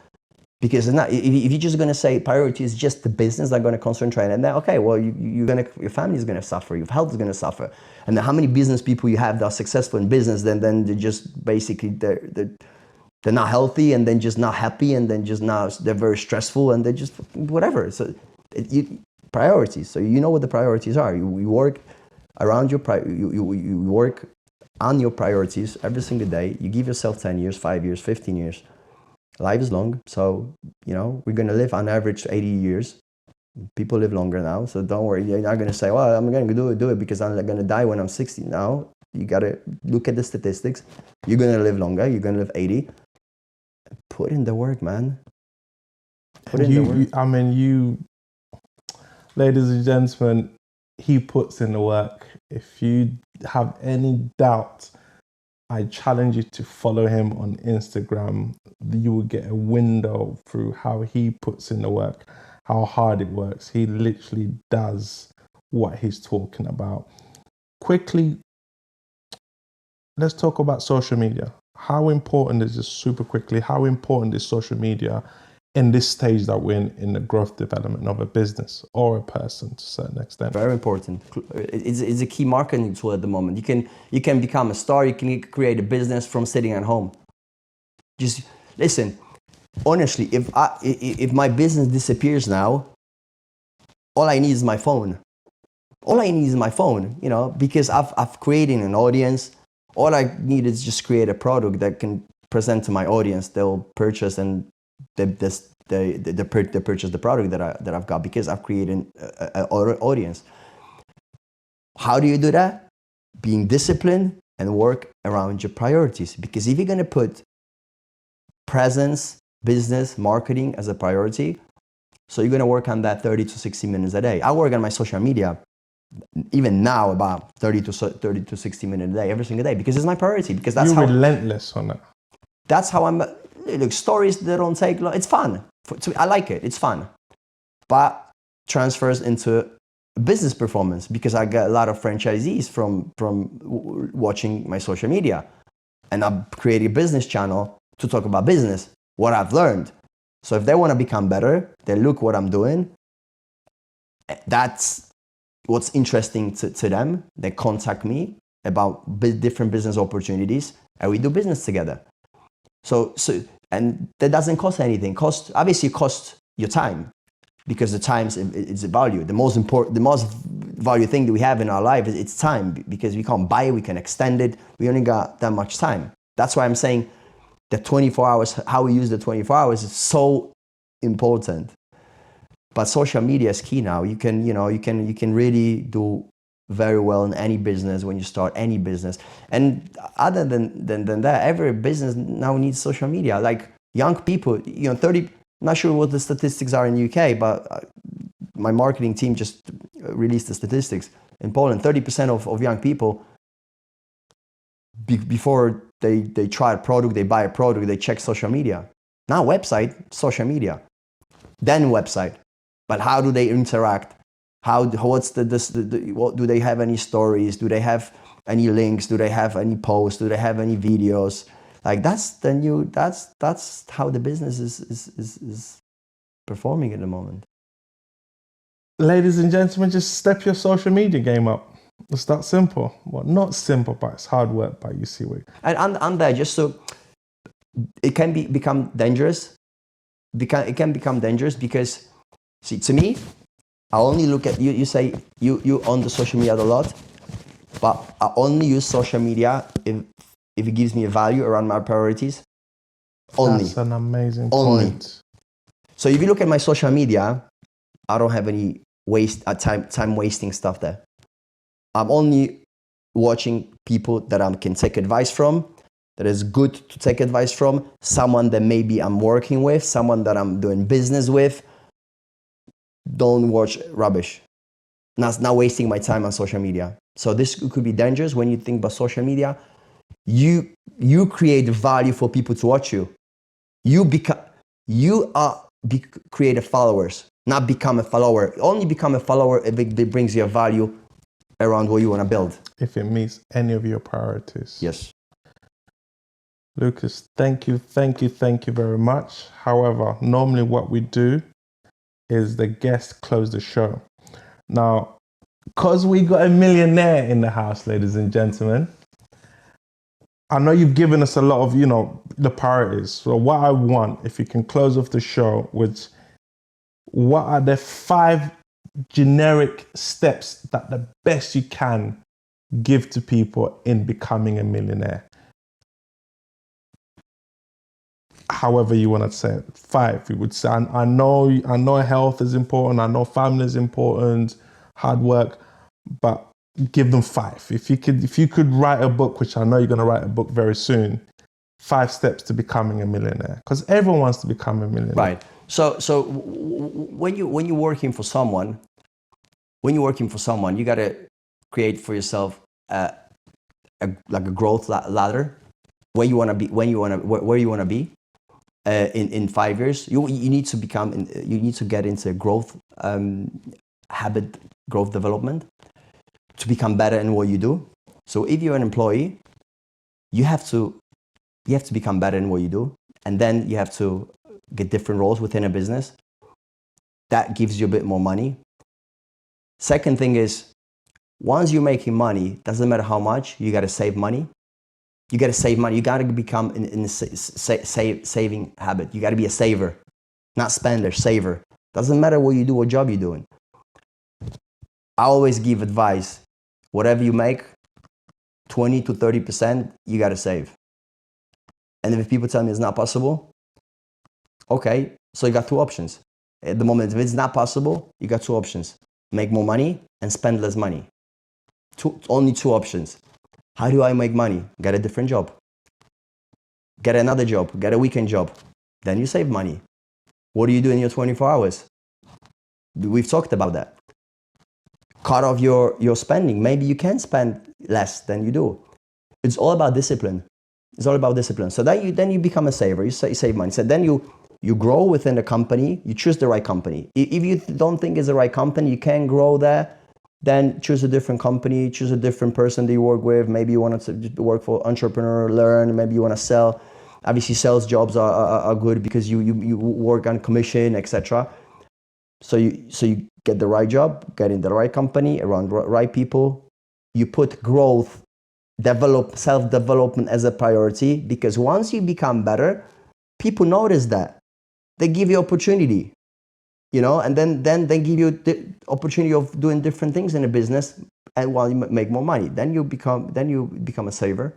Because it's not, if you're just going to say priority is just the business, I'm going to concentrate on that. Okay, well, your family is going to suffer. Your health is going to suffer. And then how many business people you have that are successful in business, then they're just basically, they're not healthy, and then just not happy, and then just now they're very stressful, and they're just whatever. So priorities. So you know what the priorities are. You work around your you work on your priorities every single day. You give yourself 10 years, 5 years, 15 years. Life is long, so we're gonna live on average 80 years. People live longer now, so don't worry. You're not gonna say, "Well, I'm gonna do it because I'm gonna die when I'm 60." Now you gotta look at the statistics. You're gonna live longer. You're gonna live 80. Put in the work, man. Put in the work. Ladies and gentlemen, he puts in the work. If you have any doubt, I challenge you to follow him on Instagram. You will get a window through how he puts in the work, how hard it works. He literally does what he's talking about. Quickly, let's talk about social media. How important is this, super quickly, how important is social media in this stage that we're in the growth development of a business or a person to a certain extent? Very important. It's a key marketing tool at the moment. You can become a star. You can create a business from sitting at home. Just listen. Honestly, if my business disappears now, all I need is my phone. All I need is my phone. Because I've created an audience. All I need is just create a product that can present to my audience. They'll purchase and they purchase the product that I've got because I've created an audience. How do you do that? Being disciplined and work around your priorities. Because if you're going to put presence, business, marketing as a priority, so you're going to work on that 30 to 60 minutes a day. I work on my social media, even now, about 30 to 60 minutes a day, every single day, because it's my priority. Because that's You're relentless on it. That's how I'm. Look, stories that don't take long. It's fun. I like it. It's fun, but transfers into business performance because I get a lot of franchisees from watching my social media, and I've created a business channel to talk about business, what I've learned. So if they want to become better, they look what I'm doing. That's what's interesting to them. They contact me about different business opportunities, and we do business together. So and that doesn't cost anything. Obviously costs your time, because the time is a value. The most value thing that we have in our life is it's time, because we can't buy it, we can extend it. We only got that much time. That's why I'm saying the 24 hours, how we use the 24 hours is so important. But social media is key now. You can really do very well in any business when you start any business. And other than that, every business now needs social media. Like young people, 30, not sure what the statistics are in the UK, but my marketing team just released the statistics. In Poland, 30% of young people, before they try a product, they buy a product, they check social media. Now website, social media, then website. But how do they interact? What do they have any stories? Do they have any links? Do they have any posts? Do they have any videos? Like that's how the business is performing at the moment. Ladies and gentlemen, just step your social media game up. It's that simple. Well, not simple, but it's hard work, but you see what. And there, just so it can become dangerous. It can become dangerous because, see, to me, I only look at you. You say you on the social media a lot, but I only use social media if it gives me a value around my priorities. Only. That's an amazing point. So if you look at my social media, I don't have any time wasting stuff there. I'm only watching people that I can take advice from, that is good to take advice from, someone that maybe I'm working with, someone that I'm doing business with. Don't watch rubbish. Not wasting my time on social media. So this could be dangerous when you think about social media. You create value for people to watch you. Create followers, not become a follower. Only become a follower if it brings you a value around what you want to build. If it meets any of your priorities. Yes. Lukas, thank you very much. However, normally what we do is the guest close the show. Now, because we got a millionaire in the house, ladies and gentlemen, I know you've given us a lot of, the priorities. So what I want, if you can close off the show with, what are the 5 generic steps that the best you can give to people in becoming a millionaire? However you want to say it. 5, you would say. I know health is important. I know family is important. Hard work, but give them 5. If you could write a book, which I know you're going to write a book very soon, 5 steps to becoming a millionaire, because everyone wants to become a millionaire. Right. So when you're working for someone, you got to create for yourself a growth ladder. Where you want to be. In 5 years, you need to get into growth habit, growth development, to become better in what you do. So if you're an employee, you have to become better in what you do, and then you have to get different roles within a business. That gives you a bit more money. Second thing is, once you're making money, doesn't matter how much, you got to save money. You got to save money. You got to become in a saving habit. You got to be a saver, not spender, saver. Doesn't matter what you do, what job you're doing. I always give advice. Whatever you make, 20 to 30%, you got to save. And if people tell me it's not possible, okay, so you got two options. At the moment, if it's not possible, you got two options. Make more money and spend less money. Only two options. How do I make money? Get a different job. Get another job. Get a weekend job. Then you save money. What do you do in your 24 hours? We've talked about that. Cut off your spending. Maybe you can spend less than you do. It's all about discipline. It's all about discipline. So then you become a saver. You save money. So then you grow within the company. You choose the right company. If you don't think it's the right company, you can't grow there, then choose a different company, choose a different person that you work with. Maybe you want to work for entrepreneur, learn. Maybe you want to sell. Obviously, sales jobs are good because you work on commission, etc. So you get the right job, get in the right company, around right people. You put growth, self-development as a priority, because once you become better, people notice that. They give you opportunity, and then they give you the opportunity of doing different things in a business, and while you make more money, then you become a saver.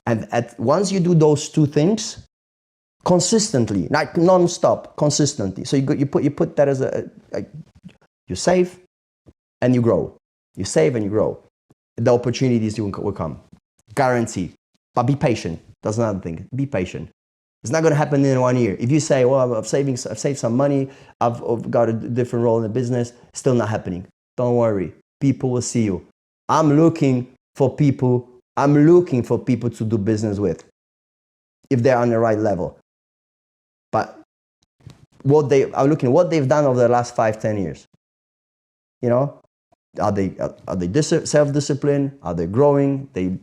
And once you do those two things consistently, like non-stop, consistently. So you put that as you save and you grow. You save and you grow. The opportunities will come, guarantee. But be patient. That's another thing. Be patient. It's not going to happen in 1 year. If you say, well, I've saved some money, I've got a different role in the business, still not happening. Don't worry. People will see you. I'm looking for people to do business with, if they're on the right level. But what they've done over the last 5-10 years. Are they self-disciplined? Are they growing? They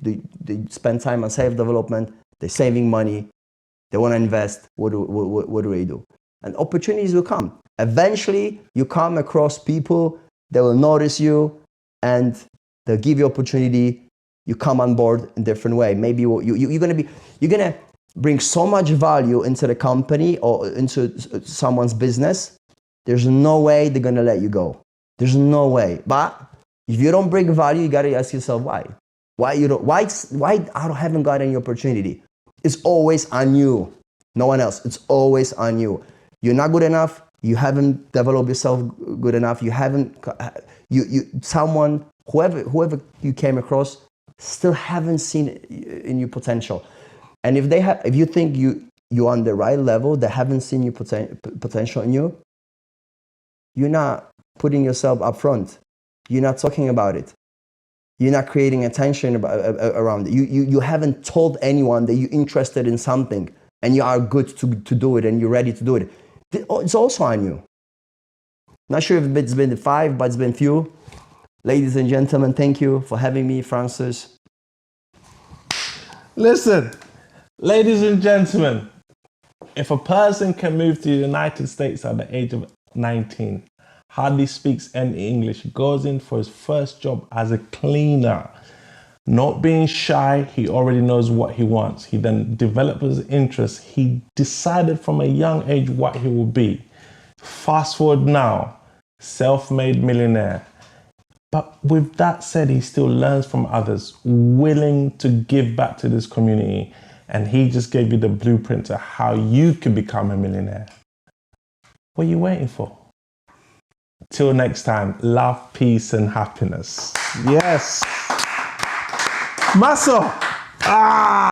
spend time on self-development. They're saving money. They want to invest. What do they do? And opportunities will come. Eventually, you come across people that will notice you, and they'll give you opportunity. You come on board in a different way. Maybe you're gonna bring so much value into the company or into someone's business. There's no way they're gonna let you go. There's no way. But if you don't bring value, you gotta ask yourself why. Why I haven't got any opportunity? It's always on you, no one else. It's always on you. You're not good enough. You haven't developed yourself good enough. You haven't. Whoever you came across, still haven't seen in your potential. And if you think you're on the right level, they haven't seen your potential in you. You're not putting yourself up front. You're not talking about it. You're not creating attention around it. You haven't told anyone that you're interested in something and you are good to do it and you're ready to do it. It's also on you. Not sure if it's been 5, but it's been few. Ladies and gentlemen, thank you for having me, Francis. Listen, ladies and gentlemen, if a person can move to the United States at the age of 19, hardly speaks any English, goes in for his first job as a cleaner, not being shy, he already knows what he wants. He then developed his interests. He decided from a young age what he will be. Fast forward now, self-made millionaire. But with that said, he still learns from others, willing to give back to this community. And he just gave you the blueprint to how you can become a millionaire. What are you waiting for? Till next time, love, peace, and happiness. Yes. Muscle.